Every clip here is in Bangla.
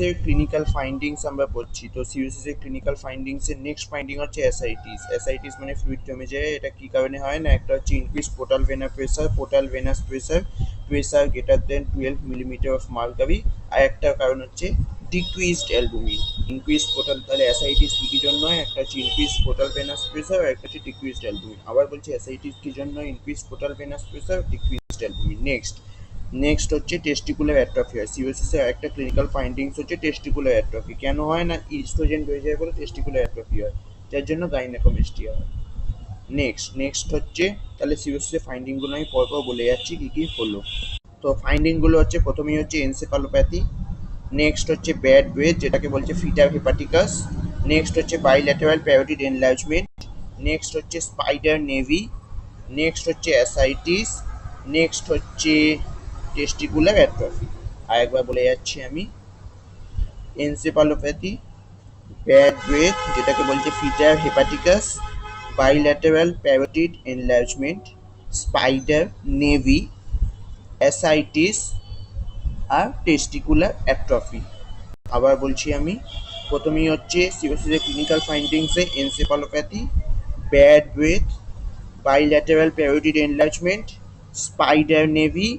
এর ক্লিনিক্যাল ফাইন্ডিংস আমরা পড়ছি। তো সিউসিস এর ক্লিনিক্যাল ফাইন্ডিংস এর নেক্সট ফাইন্ডিং হচ্ছে এসআইটিস। এসআইটিস মানে ফ্লুইড জমে যায়। এটা কি কারণে হয় না, একটা হচ্ছে increase portal venous pressure greater than 12 millimetre of mercury. আর একটা কারণ হচ্ছে ডিক্রিজড অ্যালবুমিন। ইনক্রিজ পোর্টাল, তাহলে এসআইটিস কি জন্য হয়, একটা হচ্ছে ইনক্রিজ পোর্টাল ভেনাস প্রেসার আর একটা হচ্ছে ডিক্রিজড অ্যালবুমিন। আবার বলছি এসআইটিস কি জন্য, increase portal venous pressure, decreased albumin. Next হচ্ছে টেস্টিকুলার অ্যাট্রফি। আর সিওসিস এর একটা ক্লিনিক্যাল ফাইন্ডিংস হচ্ছে টেস্টিকুলার অ্যাট্রফি। কেন হয় না, ইস্ট্রোজেন বেড়ে যায় বলে টেস্টিকুলার অ্যাট্রফি হয়, যার জন্য গাইনেকোমেস্টিয়া হয়। নেক্সট হচ্ছে, তাহলে সিওসিস এর ফাইন্ডিং গুলো আমি পরপর বলে যাচ্ছি কি কি হলো। তো ফাইন্ডিং গুলো হচ্ছে, প্রথমেই হচ্ছে এনসেফালোপ্যাথি, নেক্সট হচ্ছে ব্যাড ব্রেথ যেটাকে বলছে ফিটার হেপাটিকাস, নেক্সট হচ্ছে বাইল্যাটেরাল প্যারোটিড এনলার্জমেন্ট, নেক্সট হচ্ছে স্পাইডার নেভি, নেক্সট হচ্ছে অ্যাসাইটিস, নেক্সট হচ্ছে টেস্টিকুলার অ্যাট্রফি। আরেকবার বলে যাচ্ছি আমি, এনসেফালোপ্যাথি, ব্যাড ব্রেথ যেটাকে বলছে fetor hepaticus, bilateral parotid enlargement, spider nevi, ascites আর টেস্টিকুলার অ্যাট্রফি। আবার বলছি আমি, প্রথমেই হচ্ছে সিওসিসের ক্লিনিক্যাল ফাইন্ডিংসে encephalopathy, bad breath, bilateral parotid enlargement, spider nevi,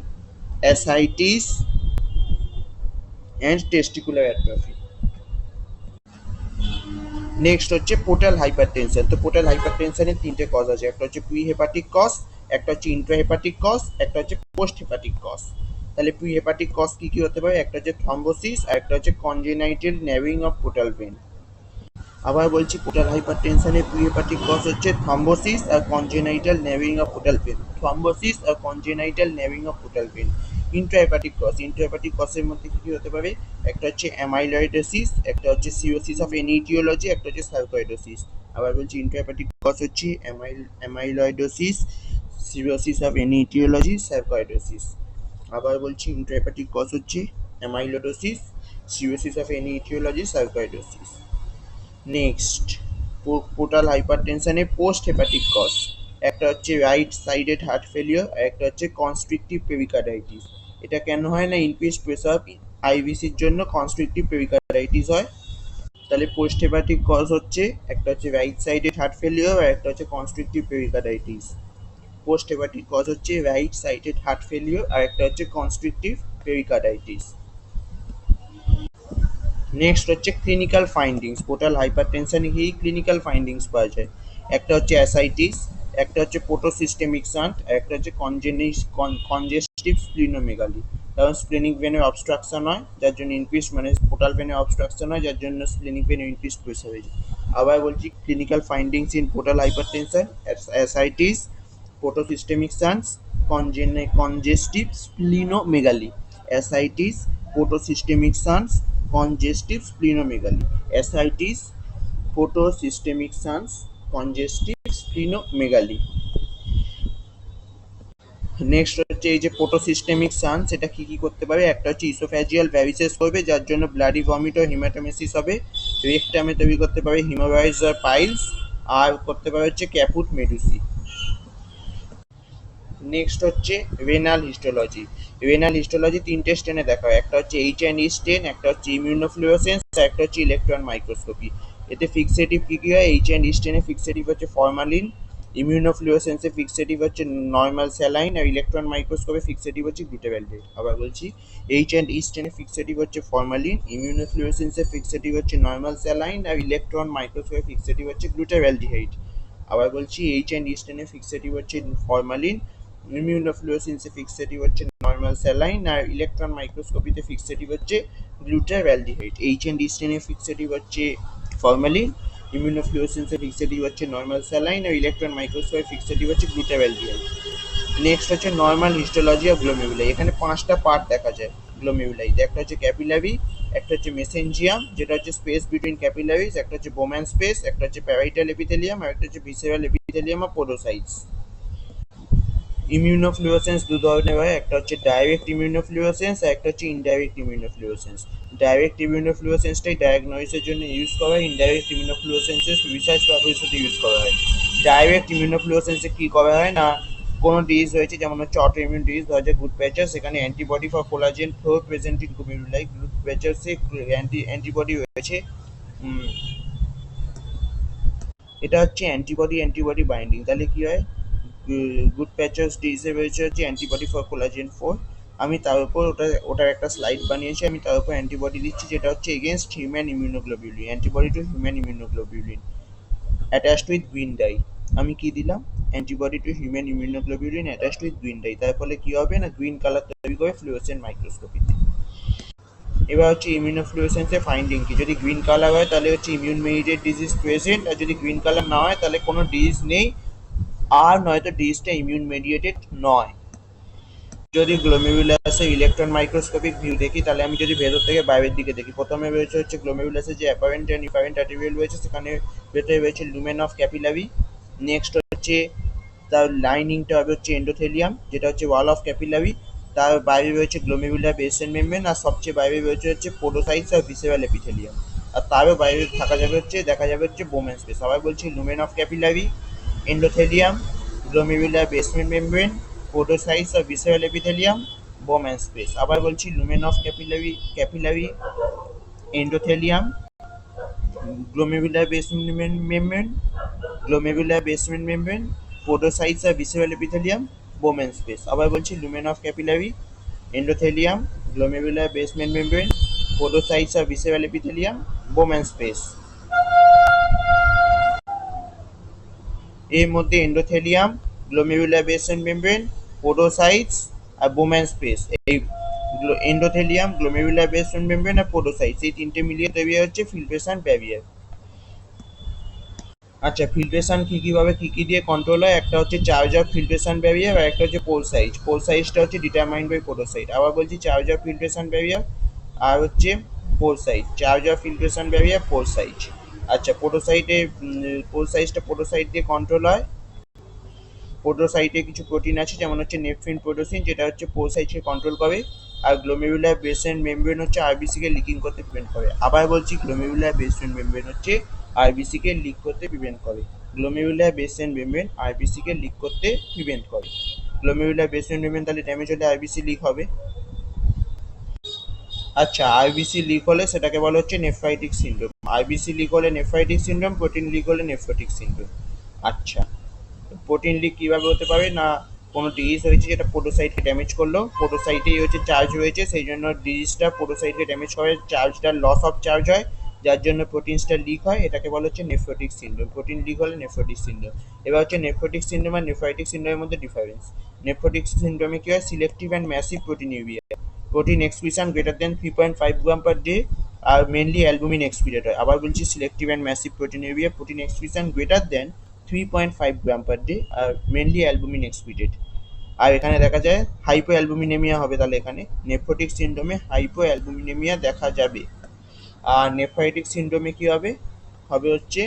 ascites and testicular atrophy. Next হচ্ছে পোর্টাল হাইপারটেনশন। তো পোর্টাল হাইপারটেনশনের তিনটে কজ আছে, একটা হচ্ছে প্রি হেপাটিক কজ, একটা হচ্ছে ইন্ট্রা হেপাটিক কজ, একটা হচ্ছে পোস্ট হেপাটিক কজ। তাহলে প্রি হেপাটিক কজ কি কি হতে পারে, একটা হচ্ছে থ্রম্বোসিস আর একটা হচ্ছে কনজেনাইটাল নেভিং অফ পোর্টাল ভেন। আবার বলছি, পোর্টাল হাইপারটেনশনের প্রি হেপাটিক কজ হচ্ছে থ্রম্বোসিস আর কনজেনাইটাল নেভিং অফ পোর্টাল ভেন, থ্রম্বোসিস আর কনজেনাইটাল নেভিং অফ পোর্টাল ভেন। ইন্ট্রাহেপাটিক কজের মধ্যে কি কি হতে পারে, একটা হচ্ছে অ্যামাইলয়েডোসিস, একটা হচ্ছে সিরোসিস অফ এনি ইটিওলজি, একটা হচ্ছে সার্কোয়েডোসিস। আবার বলছি, ইন্ট্রাহেপাটিক কজ হচ্ছে amyloidosis, cirrhosis of any aetiology, sarcoidosis. আবার বলছি, ইন্ট্রাহেপাটিক কজ হচ্ছে amyloidosis, cirrhosis of any aetiology, sarcoidosis. Next, portal হাইপারটেনশনের পোস্ট হেপাটিক কজ, একটা হচ্ছে রাইট সাইডেড হার্ট ফেলিওর আর একটা হচ্ছে কনস্ট্রিকটিভ পেরিকার্ডাইটিস। এটা কেন হয় না, ইনক্রিজ প্রেসার আইভিসির জন্য কনস্ট্রিকটিভ পেরিকার্ডাইটিস হয়। তাহলে পোস্ট হেপাটিক কজ হচ্ছে, একটা হচ্ছে রাইট সাইডেড হার্ট ফেলিওর আর একটা হচ্ছে constrictive pericarditis. Post hepatic cause হচ্ছে রাইট সাইডেড হার্ট ফেলিওর আর একটা হচ্ছে কনস্ট্রিকটিভ পেরিকার্ডাইটিস। নেক্সট হচ্ছে ক্লিনিক্যাল ফাইন্ডিংস। পোর্টাল হাইপারটেনশনে কি ক্লিনিক্যাল ফাইন্ডিংস পাওয়া যায়, একটা হচ্ছে অ্যাসাইটিস, একটা হচ্ছে পোটোসিস্টেমিক শান্ট আর একটা হচ্ছে কনজেস্টিভ স্প্লিনোমেগালি। কারণ স্প্লেনিক ভেনের অবস্ট্রাকশন হয় যার জন্য ইনক্রিজ, মানে পোর্টাল ভেনের অবস্ট্রাকশন হয় যার জন্য স্প্লেনিক ভেনের ইনক্রিজ প্রেসার হয়ে যায়। আবার বলছি, clinical findings in portal hypertension, ascites, portosystemic shunts, congestive splenomegaly. Ascites, portosystemic shunts, congestive splenomegaly, ascites, photosystemic shunts, congestive splenomegaly. Next হচ্ছে এই যে পোটোসিস্টেমিক শান্টস, এটা কি কি করতে পারে, একটা হচ্ছে ইসোফ্যাজিয়াল ভ্যারিসেস করবে যার জন্য ব্লাডি ভমিট ও হিমাটোমেসিস হবে, রেকটামে তৈরি করতে পারে হিমোরয়েডস আর পাইলস, আর করতে পারে হচ্ছে ক্যাপুট মেডুসি। নেক্সট হচ্ছে রেনাল হিস্টোলজি তিনটে স্টেনে দেখা হয়, একটা হচ্ছে H&E স্টেন, একটা হচ্ছে ইমিউনোফ্লুওরেসেন্স আর একটা হচ্ছে ইলেকট্রন মাইক্রোস্কোপি। এতে ফিক্সেটিভ কি কি হয়, H&E স্টেনে ফিক্সেটিভ হচ্ছে ফরমালিন, ইমিউনোফ্লুওরেসেন্সে ফিক্সেটিভ হচ্ছে নর্মাল স্যালাইন আর ইলেকট্রন মাইক্রোস্কোপে ফিক্সেটিভ হচ্ছে গ্লুটাভ্যালডেট। আবার বলছি, H&E স্টেনে ফিক্সেটিভ হচ্ছে ফরমালিন, ইমিউনোফ্লুওরেসেন্সে ফিক্সেটিভ হচ্ছে নর্মাল স্যালাইন আর ইলেকট্রন মাইক্রোস্কোপে ফিক্সেটিভ হচ্ছে গ্লুটাভ্যালডিহাইড। আবার বলছি, H&E স্টেনে ফিক্সেটিভ হচ্ছে ফরমালিন, ইমিউনোফ্লুওরেসেন্সে ফিক্সেটিভ হচ্ছে নর্মাল স্যালাইন আর ইলেকট্রন মাইক্রোস্কোপিতে ফিক্সেটিভ হচ্ছে গ্লুটাভ্যালডিহাইড। H&E স্টেনে ফিক্সেটিভ হচ্ছে ফরমালিন, ইমিউনোফ্লুওরেসেন্সে ফিক্সেটিভ হচ্ছে নর্মাল স্যালাইন আর ইলেকট্রন মাইক্রোস্কোপে ফিক্সেটিভ হচ্ছে গ্লুটাভ্যালডিহাইড। নেক্সট হচ্ছে নর্মাল হিস্টোলজি অফ গ্লোমেরুলাই। এখানে পাঁচটা পার্ট দেখা যায় গ্লোমেরুলাই, একটা হচ্ছে ক্যাপিলারি, একটা হচ্ছে মেসেঞ্জিয়াম যেটা হচ্ছে স্পেস বিটুইন ক্যাপিলারিজ, একটা হচ্ছে বোম্যান স্পেস, একটা হচ্ছে প্যারাইটাল এপিথেলিয়াম আর একটা হচ্ছে ভিসেরাল এপিথেলিয়াম অফ পোডোসাইটস। ইমিউনোফ্লুওরেসেন্স দু ধরনের হয়, একটা হচ্ছে ডাইরেক্ট ইমিউনোফ্লুওরেসেন্স আর একটা হচ্ছে ইনডাইরেক্ট ইমিউনোফ্লুওরেসেন্স। ডাইরেক্ট ইমিউনোফ্লুওরেসেন্সটাই ডায়াগনোসিসের জন্য ইউজ করা হয়, ইনডাইরেক্ট ইমিউনোফ্লুওরেসেন্সের রিসার্চ পারপাসের সাথে ইউজ করা হয়। ডাইরেক্ট ইমিউনোফ্লুওরেসেন্সে কী করা হয় না, কোনো ডিজিজ হয়েছে, যেমন হচ্ছে অটো ইমিউন ডিজিজ হয়েছে গুড প্যাচার, সেখানে antibody for collagen 4 present in glomeruli. গুড প্যাচার্সে অ্যান্টিবডি হয়েছে, এটা হচ্ছে অ্যান্টিবডি বাইন্ডিং। তাহলে কি হয়, গুড প্যাচার্স ডিজিজে রয়েছে হচ্ছে অ্যান্টিবডি ফর কোলাজেন 4। আমি তার উপর ওটার একটা স্লাইড বানিয়েছি, আমি তার উপর অ্যান্টিবডি দিচ্ছি যেটা হচ্ছে against human immunoglobulin, antibody to human immunoglobulin attached with green dye. আমি কি দিলাম, antibody to human immunoglobulin attached with green dye. তার ফলে কি হবে না, গ্রিন কালার তৈরি করে ফ্লুওরেসেন্ট মাইক্রোস্কোপিতে। এবার হচ্ছে ইমিউনোফ্লুরেসেন্সের ফাইন্ডিং কি, যদি গ্রিন কালার হয় তাহলে হচ্ছে ইমিউন মেডিয়েটেড ডিজিজ প্রেজেন্ট, আর যদি গ্রিন কালার না হয় তাহলে কোনো ডিজিজ নেই, আর নয়তো ডিজিজটা ইমিউন মেডিয়েটেড নয়। যদি গ্লোমেরুলাসের ইলেকট্রন মাইক্রোস্কোপিক ভিউ দেখি, তাহলে আমি যদি ভেতর থেকে বাইরের দিকে দেখি, প্রথমে রয়েছে হচ্ছে গ্লোমেরুলাসের যে অ্যাপারেন্ট অ্যান্ড ইনফারেন্ট আর্টেরিয়াল রয়েছে, সেখানে ভেতরে রয়েছে লুমেন অফ ক্যাপিলারি। নেক্সট হচ্ছে তার লাইনিংটা হবে হচ্ছে এন্ডোথেলিয়াম, যেটা হচ্ছে ওয়াল অফ ক্যাপিলারি। তার বাইরে রয়েছে গ্লোমেরুলার বেসেন মেমব্রেন, আর সবচেয়ে বাইরে রয়েছে হচ্ছে পোডোসাইটস আর ভিসেরাল এপিথেলিয়াম। আর তারও বাইরে দেখা যাবে হচ্ছে বোমেন স্পেস। আবার বলছি, lumen of capillary, endothelium, glomerular basement membrane, podocytes আর ভিসেরাল এপিথেলিয়াম, বোমেন স্পেস। আবার বলছি, lumen of capillary, endothelium, glomerular basement membrane, podocytes আর ভিসেরাল এপিথেলিয়াম, বোমেন স্পেস। আবার বলছি, lumen of capillary, endothelium, glomerular basement membrane, podocytes আর ভিসেরাল এপিথেলিয়াম, বোমেন স্পেস। এর মধ্যে endothelium, glomerular basement membrane, podocytes আর বোমেন স্পেস, এই এন্ডোথেলিয়াম, গ্লোমেরুলার বেসমেন্ট মেমব্রেন আর পোডোসাইটস, এই তিনটে মিলিয়ে তৈরি হচ্ছে ফিল্ট্রেশন ব্যারিয়ার। আচ্ছা, ফিল্ট্রেশন কিভাবে কি দিয়ে কন্ট্রোল হয়, একটা হচ্ছে চার্জ অফ ফিল্ট্রেশন ব্যারিয়ার, আর একটা হচ্ছে পোল সাইজ। পোল সাইজটা হচ্ছে ডিটারমাইন্ড বাই পোডোসাইট। আবার বলছি, চার্জ অফ ফিল্ট্রেশন ব্যারিয়ার আর হচ্ছে pore size. Charge of filtration barrier, pore size. আচ্ছা, পোল সাইজটা পোডোসাইট দিয়ে কন্ট্রোল হয়। পোডোসাইটে কিছু প্রোটিন আছে, যেমন হচ্ছে নেফ্রিন প্রোটোসিন, যেটা হচ্ছে পোল সাইজকে কন্ট্রোল করে। আর গ্লোমেরুলার বেসমেন্ট মেমব্রেন হচ্ছে আরবিসি কে লিকিং করতে প্রিভেন্ট করে। আবার বলছি, গ্লোমেরুলার বেসমেন্ট মেমব্রেন হচ্ছে আরবিসি কে লিক করতে প্রিভেন্ট করে। গ্লোমেরুলার বেসমেন্ট মেমব্রেন আরবিসি কে লিক করতে প্রিভেন্ট করে। গ্লোমেরুলার বেসমেন্ট মেমব্রেন তাহলে ড্যামেজ হলে আরবিসি লিক হবে। আচ্ছা, আরবিসি লিক হলে সেটাকে বলা হচ্ছে নেফ্রাইটিক সিনড্রোম। আরবিসি লিক হলে নেফ্রাইটিক সিনড্রোম, প্রোটিন লিক হলে নেফ্রোটিক সিনড্রোম। আচ্ছা, প্রোটিন লিক কীভাবে হতে পারে না, কোনো ডিজিজ হয়েছে যেটা পোডোসাইটকে ড্যামেজ করলো, পোডোসাইটেই হচ্ছে চার্জ হয়েছে, সেই জন্য ডিজিজটা পোডোসাইটকে ড্যামেজ করে, চার্জটা লস অফ চার্জ হয়, যার জন্য প্রোটিনসটা লিক হয়, এটাকে বলা হচ্ছে নেফ্রোটিক সিনড্রোম। প্রোটিন লিক হলে নেফ্রোটিক সিনড্রোম। এবার হচ্ছে নেফ্রোটিক সিনড্রোম আর নেফ্রাইটিক সিনড্রোমের মধ্যে ডিফারেন্স। নেফ্রোটিক সিনড্রোমে কী হয়, selective and massive proteinuria, protein excretion greater than 3.5 gram per day, আর মেনলি অ্যালবুমিন এক্সক্রিটেড হয়। আবার বলছি, selective and massive proteinuria, protein excretion greater than 3.5 gram per day, আর মেনলি অ্যালবুমিন এক্সক্রিটেড। আর এখানে দেখা যায় হাইপো অ্যালবুমিনেমিয়া হবে, তাহলে এখানে নেফ্রোটিক সিনড্রোমে হাইপো অ্যালবুমিনেমিয়া দেখা যাবে। আর নেফ্রাইটিক সিনড্রোমে কি হবে, হবে হচ্ছে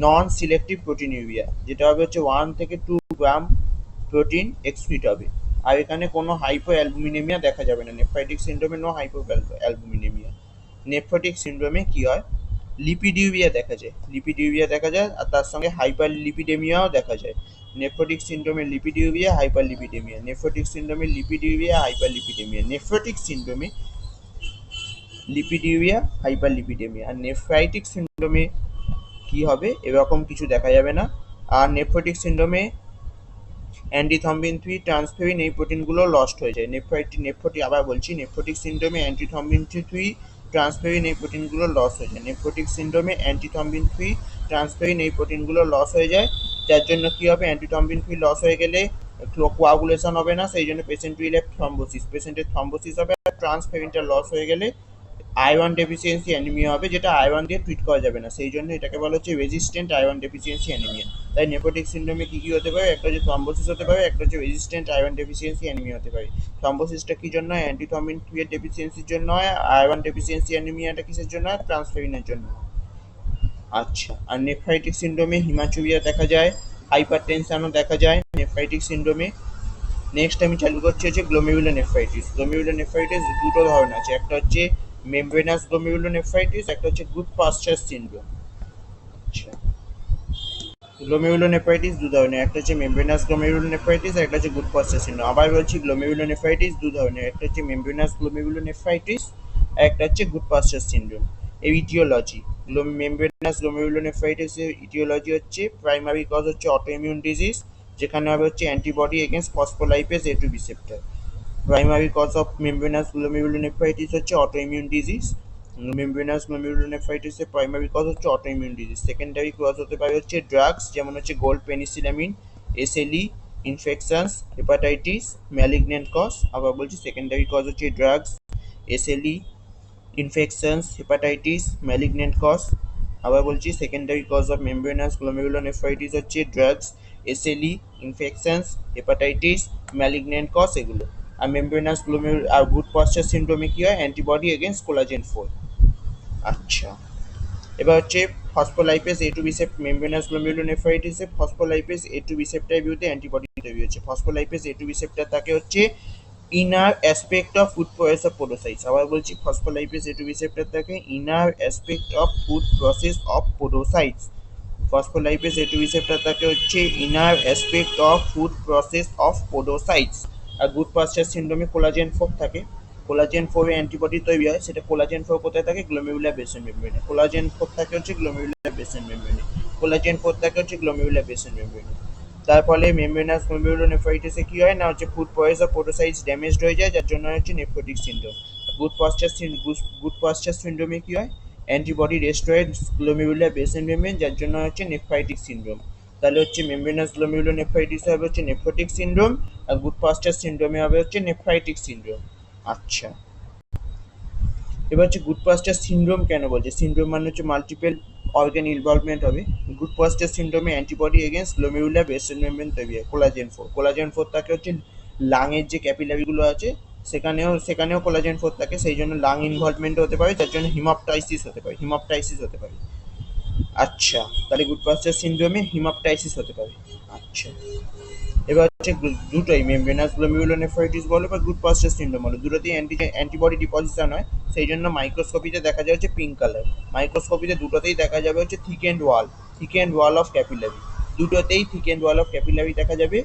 নন সিলেক্টিভ প্রোটিনিউরিয়া, যেটা হবে হচ্ছে 1 থেকে 2 গ্রাম প্রোটিন এক্সক্রিট হবে। আর এখানে কোনো হাইপো অ্যালবুমিনেমিয়া দেখা যাবে না। নেফ্রাইটিক সিনড্রোমে নো হাইপো অ্যালবুমিনেমিয়া। নেফ্রোটিক সিনড্রোমে কি হয়, লিপিডিউরিয়া দেখা যায়, আর তার সঙ্গে হাইপার লিপিডেমিয়াও দেখা যায়। নেফ্রোটিক সিনড্রোমে লিপিডিউরিয়া, হাইপার লিপিডেমিয়া। নেফ্রোটিক সিনড্রোমে লিপিডিউরিয়া, হাইপার লিপিডেমিয়া। নেফ্রোটিক সিনড্রোমে লিপিডিউরিয়া, হাইপার লিপিডেমিয়া। আর নেফ্রাইটিক সিনড্রোমে কি হবে, এরকম কিছু দেখা যাবে না। আর নেফ্রোটিক সিনড্রোমে অ্যান্টিথম্বিন 3, ট্রান্সফেরিন, এই প্রোটিনগুলো লস্ট হয়ে যায়। আবার বলছি, নেফ্রোটিক সিনড্রোমে অ্যান্টিথম্বিন 3, ট্রান্সফেরিন, এই প্রোটিনগুলো লস হয়ে যায়। নেফ্রোটিক সিনড্রোমে অ্যান্টিথম্বিন 3, ট্রান্সফেরিন, এই প্রোটিনগুলো লস হয়ে যায়, যার জন্য কি হবে, অ্যান্টিথম্বিন 3 লস হয়ে গেলে কোয়াগুলেশন হবে না, সেই জন্য পেশেন্ট উইল হ্যাভ থ্রম্বোসিস, পেশেন্টের থ্রম্বোসিস হবে। আর ট্রান্সফেরিনটা লস হয়ে গেলে আয়রন ডেফিসিয়েন্সি অ্যানিমিয়া হবে, যেটা আয়রন দিয়ে ট্রিট করা যাবে না, সেই জন্য এটাকে বলা হচ্ছে রেজিস্ট্যান্ট আয়রন ডেফিসিয়েন্সি অ্যানিমিয়া। তাই নেফ্রোটিক সিনড্রোমে কী হতে পারে, একটা হচ্ছে থ্রম্বোসিস হতে পারে, একটা হচ্ছে রেজিস্ট্যান্ট আয়রন ডেফিসিয়েন্সি অ্যানিমিয়া হতে পারে। থ্রম্বোসিসটা কী জন্য হয়, অ্যান্টিথম্বিন 3 এর ডেফিসিয়েন্সির জন্য হয়। আয়রন ডেফিসিয়েন্সি অ্যানিমিয়াটা কিসের জন্য হয়, ট্রান্সফেরিনের জন্য। আচ্ছা, আর নেফ্রাইটিক সিনড্রোমে হিমাচুরিয়া দেখা যায়, হাইপার টেনশনও দেখা যায় নেফ্রাইটিক সিনড্রোমে। নেক্সট আমি চালু করছি হচ্ছে গ্লোমেরুলোনেফ্রাইটিস। গ্লোমেরুলোনেফ্রাইটিস দুটো ধরনের আছে, একটা হচ্ছে মেমব্রেনাস গ্লোমেরুলোনেফ্রাইটিস, একটা হচ্ছে গুড পাস্চার সিনড্রোম। আচ্ছা, গ্লোমেরুলোনেফ্রাইটিস দু ধরনের, একটা হচ্ছে মেমব্রেনাস গ্লোমেরুলোনেফ্রাইটিস আর একটা হচ্ছে গুড পশ্চার সিনড্রোম। আবার বলছি গ্লোমেরুলোনেফ্রাইটিস দু ধরনের, একটা হচ্ছে মেমব্রেনাস গ্লোমেরুলোনেফ্রাইটিস আর একটা হচ্ছে গুড পশ্চার সিনড্রোম। এই ইটিওলজি মেমব্রেনাস গ্লোমেরুলোনেফ্রাইটিস এর ইটিওলজি হচ্ছে প্রাইমারি কজ হচ্ছে অটোইমিউন ডিজিজ, যেখানে হবে হচ্ছে antibody against phospholipase A2 receptor. Primary cause of membranous glomerulonephritis হচ্ছে অটোইমিউন ডিজিজ। মেমব্রেনাস গ্লোমেরুলোনেফ্রাইটিসের প্রাইমারি কজ হচ্ছে অটোইমিউন ডিজিজ। সেকেন্ডারি কজ হতে পারে হচ্ছে ড্রাগস, যেমন হচ্ছে gold penicillamine, SLE, infections, hepatitis, malignant cause. আবার বলছি সেকেন্ডারি কজ হচ্ছে drugs, SLE, infections, hepatitis, malignant cause. আবার বলছি secondary cause of membranous glomerulonephritis হচ্ছে drugs, SLE, infections, hepatitis, malignant cause এগুলো। আর মেমব্রেনাস আর গুড পশ্চার সিনড্রোমে কি হয়, অ্যান্টিবডি এগেনস্ট কোলাজেন 4। আচ্ছা, এবার হচ্ছে ফসফোলাইপেজ A2 রিসেপ্টর। মেমব্রেনাস গ্লোমেরুলোনেফ্রাইটিসে ফসফোলাইপেজ A2 রিসেপ্টরের বিরুদ্ধে অ্যান্টিবডি তৈরি হচ্ছে। ফসফোলাইপেজ A2 রিসেপ্টর থাকে হচ্ছে inner aspect of foot process of podocytes. আবার বলছি ফসফোলাইপেজ A2 রিসেপ্টর থাকে inner aspect of foot process of podocytes. Phospholipase A2 receptor থাকে হচ্ছে inner aspect of foot process of podocytes. আর গুড পাশ্চার সিনড্রোমে কোলাজেন 4 থাকে। কোলাজেন 4 এর অ্যান্টিবডি তৈরি হয়, সেটা কোলাজেন 4 কোথায় থাকে, গ্লোমেরুলার বেসেন মেমব্রেনে। কোলাজেন 4 থাকে হচ্ছে গ্লোমেরুলার বেসেন মেমব্রেনে। কোলাজেন 4 থাকে হচ্ছে গ্লোমেরুলার বেসেন মেমব্রেনে। তার ফলে মেমব্রেনাস গ্লোমেরুলোনেফ্রাইটিসে কি হয় না হচ্ছে food process of podocytes damaged হয়ে যায়, যার জন্য হচ্ছে নেফ্রোটিক সিনড্রোম। গুড পাশ্চার সিনড্রোমে কি হয়, অ্যান্টিবডি রেস্টোরেড গ্লোমেরুলার বেসেন মেমব্রেন, যার জন্য হচ্ছে নেফ্রাইটিক সিনড্রোম। তাহলে হচ্ছে মেমব্রেনাস গ্লোমেরুলোনেফ্রাইটিস হবে হচ্ছে নেফ্রোটিক সিনড্রোম, আর গুড পাশ্চার সিনড্রোমে হবে হচ্ছে নেফ্রাইটিক সিনড্রোম। আচ্ছা, এবার হচ্ছে গুড পাশ্চার সিনড্রোম কেন বলছে, সিনড্রোম মানে হচ্ছে মাল্টিপল অর্গান ইনভলভমেন্ট হবে। গুড পাশ্চার সিনড্রোমে antibody against glomerular basal membrane তৈরি হয়। কোলাজেন 4 তাকে হচ্ছে লাংয়ের যে ক্যাপিলারিগুলো আছে সেখানেও কোলাজেন 4 থাকে, সেই জন্য লাং ইনভলভমেন্ট হতে পারে, যার জন্য হিমোপটাইসিস হতে পারে। আচ্ছা, তাহলে গুড পাশ্চার সিনড্রোমে হিমোপটাইসিস হতে পারে। আচ্ছা, এবার হচ্ছে দুটোই মেমব্রেনাস গ্লোমেরুলোনেফ্রাইটিস বলো বা গুড পাশ্চার সিনড্রোম বলো, দুটোতেই অ্যান্টিবডি ডিপোজিশন হয়, সেই জন্য মাইক্রোস্কোপিতে দেখা যায় হচ্ছে পিঙ্ক কালার। মাইক্রোস্কোপিতে দুটোতেই দেখা যাবে হচ্ছে thickened wall of capillary, দুটোতেই thickened wall of capillary দেখা যাবে।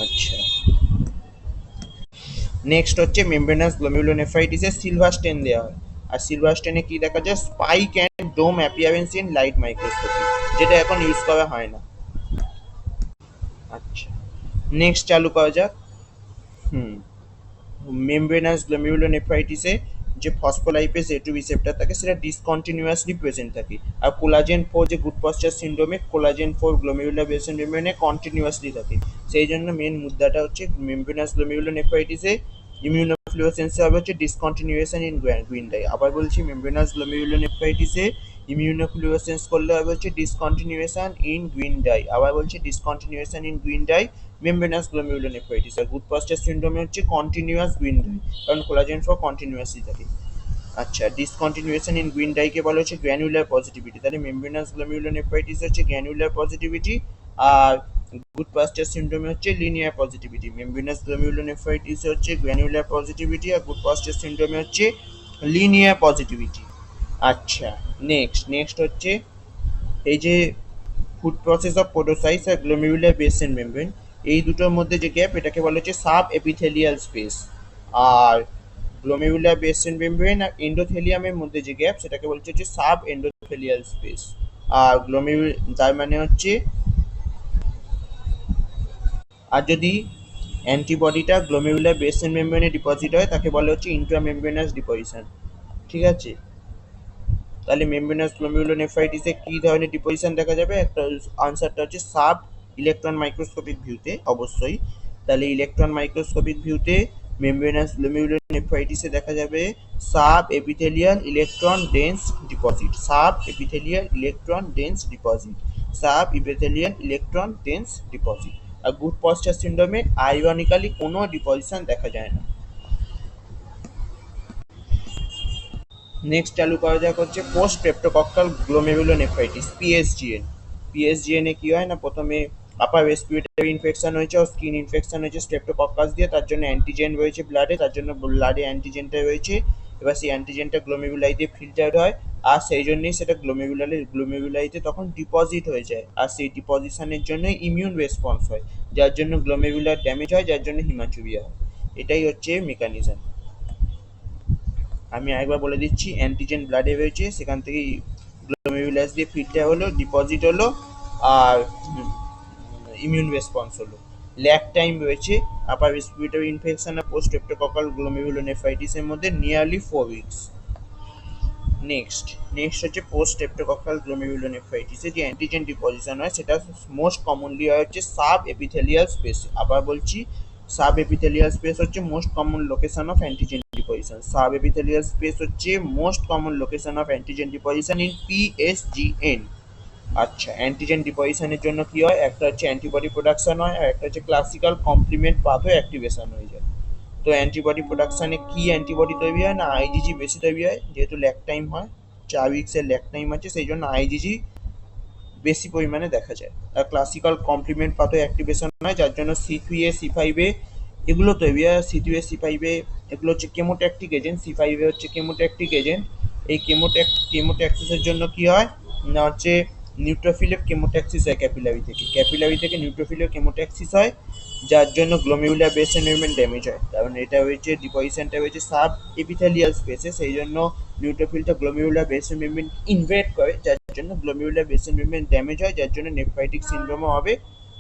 আচ্ছা, নেক্সট হচ্ছে মেমব্রেনাস গ্লোমেরুলোনেফ্রাইটিসে সিলভার স্টেন দেওয়া হয়। আর সিলভার স্টেনে কি দেখা যায়, spike and dome appearance in light microscopy, যেটা এখন ইউজ করা হয় না। আচ্ছা, নেক্সট চালু করা যাক। হুম, মেমব্রেনাস গ্লোমেরুলোনেফ্রাইটিসে যে ফসফোলাইপেজ A2 রিসেপ্টর থাকে সেটা ডিসকন্টিনিউয়াসলি প্রেজেন্ট থাকে। আর কোলাজেন 4 যে গুড পশ্চার সিনড্রোমে কোলাজেন 4 গ্লোমেরুলার বেসেন মেমব্রেনে কন্টিনিউয়াসলি থাকে। সেই জন্য মেন মুদ্রাটা হচ্ছে মেমব্রেনাস গ্লোমেরুলোনেফ্রাইটিসে ইমিউনোফ্লুওরেসেন্সে হবে হচ্ছে ডিসকন্টিনিউয়েশন ইন গ্রিন ডাই। আবার বলছি মেমব্রেনাস গ্লোমেরুলোনেফ্রাইটিসে ইমিউনোফ্লুওরেসেন্স করলে হবে হচ্ছে ডিসকন্টিনিউয়েশন ইন গ্রিন ডাই। আবার বলছি discontinuation in green dye membranous glomerulonephritis. আর গুড পাশ্চার সিনড্রোমে হচ্ছে কন্টিনিউয়াস গ্রিন ডাই, কারণ কোলাজেন 4 কন্টিনিউয়াসলি থাকে। আচ্ছা, ডিসকন্টিনিউয়েশন ইন গ্রিন ডাইকে বলা হচ্ছে গ্র্যানুলার পজিটিভিটি। তাহলে মেমব্রেনাস গ্লোমেরুলোনেফ্রাইটিস হচ্ছে গ্র্যানুলার পজিটিভিটি, আর গুড পাশ্চার সিনড্রোমে হচ্ছে লিনিয়ার পজিটিভিটি। মেমব্রেনাস গ্লোমেরুলোনেফ্রাইটিস হচ্ছে গ্র্যানুলার পজিটিভিটি, আর গুড পাশ্চার সিনড্রোমে হচ্ছে লিনিয়ার পজিটিভিটি। আচ্ছা, নেক্সট হচ্ছে এই যে ফুড প্রসেস অফ পোডোসাইটস আর গ্লোমেরুলার বেসেন মেমব্রেন, এই দুটোর মধ্যে যে গ্যাপ এটাকে বলা হচ্ছে সাব এপিথেলিয়াল স্পেস। আর গ্লোমেরুলার বেসেন মেমব্রেন আর এন্ডোথেলিয়ামের মধ্যে যে গ্যাপ সেটাকে বলছে হচ্ছে সাব এন্ডোথেলিয়াল স্পেস। আর তার মানে হচ্ছে, আর যদি অ্যান্টিবডিটা গ্লোমেরুলার বেসেন মেমব্রেনে ডিপোজিট হয় তাকে বলা হচ্ছে ইন্ট্রামেমব্রেনাস ডিপোজিশন। ঠিক আছে, তাহলে মেমব্রেনাস গ্লোমেরুলোনেফ্রাইটিসে কি ধরনের ডিপোজিশন দেখা যাবে, একটা আনসারটা হচ্ছে সাব ইলেকট্রন মাইক্রোস্কোপিক ভিউতে অবশ্যই। তাহলে ইলেকট্রন মাইক্রোস্কোপিক ভিউতে মেমব্রেনাস গ্লোমেরুলোনেফ্রাইটিসে দেখা যাবে sub epithelial electron dense deposit, আর গুড পশ্চার সিনড্রোমে আইরনিক্যালি কোনো ডিপোজিশন দেখা যায় না। নেক্সট চালু করা যাক হচ্ছে পোস্ট স্ট্রেপ্টোকক্কাল গ্লোমেরুলোনেফ্রাইটিস পিএসজিএন এ কি হয় না, প্রথমে আপার রেসপিরেটরি ইনফেকশন হয়েছে ও স্কিন ইনফেকশন হয়েছে স্ট্রেপ্টোকক্কাস দিয়ে, তার জন্য অ্যান্টিজেন রয়েছে ব্লাডে, তার জন্য ব্লাডে অ্যান্টিজেনটা রয়েছে এবার সেই অ্যান্টিজেনটা গ্লোমেরুলাই দিয়ে ফিল্টার হয়, আর সেই জন্যই সেটা গ্লোমেরুলাইতে তখন ডিপোজিট হয়ে যায়, আর সেই ডিপোজিশনের জন্য ইমিউন রেসপন্স হয়, যার জন্য গ্লোমেরুলার ড্যামেজ হয়, যার জন্য হিমাচুরিয়া হয়। এটাই হচ্ছে মেকানিজম। আমি আরেকবার বলে দিচ্ছি, অ্যান্টিজেন ব্লাডে রয়েছে, সেখান থেকে গ্লোমেরুলাস দিয়ে ফিল্টার হলো, ডিপোজিট হলো, আর ইমিউন রেসপন্স হলো। ল্যাগ টাইম রয়েছে আপার রেসপিরেটরি ইনফেকশন আর পোস্ট স্ট্রেপ্টোককাল গ্লোমেরুলোনেফ্রাইটিসের মধ্যে নিয়ারলি 4 উইকস। নেক্সট হচ্ছে পোস্ট স্ট্রেপ্টোকক্কাল গ্লোমেরুলোনেফ্রাইটিসে যে অ্যান্টিজেন ডিপোজিশন হয় সেটা মোস্ট কমনলি হয় হচ্ছে সাব এপিথেলিয়াল স্পেস। আবার বলছি, সাব এপিথেলিয়াল স্পেস হচ্ছে most common location of antigen deposition. Sub epithelial space হচ্ছে most common location of antigen deposition in PSGN. আচ্ছা, অ্যান্টিজেন ডিপোজিশনের জন্য কি হয়, একটা হচ্ছে অ্যান্টিবডি প্রোডাকশন হয়, আর একটা হচ্ছে ক্লাসিক্যাল কমপ্লিমেন্ট পাথওয়ে অ্যাক্টিভেশন হয়ে যায়। তো অ্যান্টিবডি প্রোডাকশানে কি অ্যান্টিবডি তৈরি হয় না, আইজিজি বেশি তৈরি হয়, যেহেতু ল্যাগ টাইম হয়, 4 উইক্সের ল্যাগ টাইম আছে, সেই জন্য আইজিজি বেশি পরিমাণে দেখা যায়। আর ক্লাসিক্যাল কমপ্লিমেন্ট পাথওয়ে অ্যাক্টিভেশন হয়, যার জন্য C3A C5A এগুলো তৈরি হয়। C2A C5A এগুলো হচ্ছে কেমোট্যাকটিক এজেন্ট, C5A হচ্ছে কেমোট্যাকটিক এজেন্ট। এই কেমোট্যাক্সিসের জন্য কি হয় না হচ্ছে নিউট্রোফিলের কেমোট্যাক্সিস হয় ক্যাপিলারি থেকে নিউট্রোফিলের কেমোট্যাক্সিস হয়, যার জন্য গ্লোমেরুলার বেস এনভায়রনমেন্ট ড্যামেজ হয়। কারণ এটা হয়েছে ডিপোজিশনটা হয়েছে সাব এপিথেলিয়াল স্পেসে, সেই জন্য নিউট্রোফিলটা গ্লোমেরুলার বেস এনভায়রনমেন্ট ইনভেড করে, যার জন্য গ্লোমেরুলার বেস এনভায়রনমেন্ট ড্যামেজ হয়, যার জন্য নেফ্রাইটিক সিনড্রোমও হবে।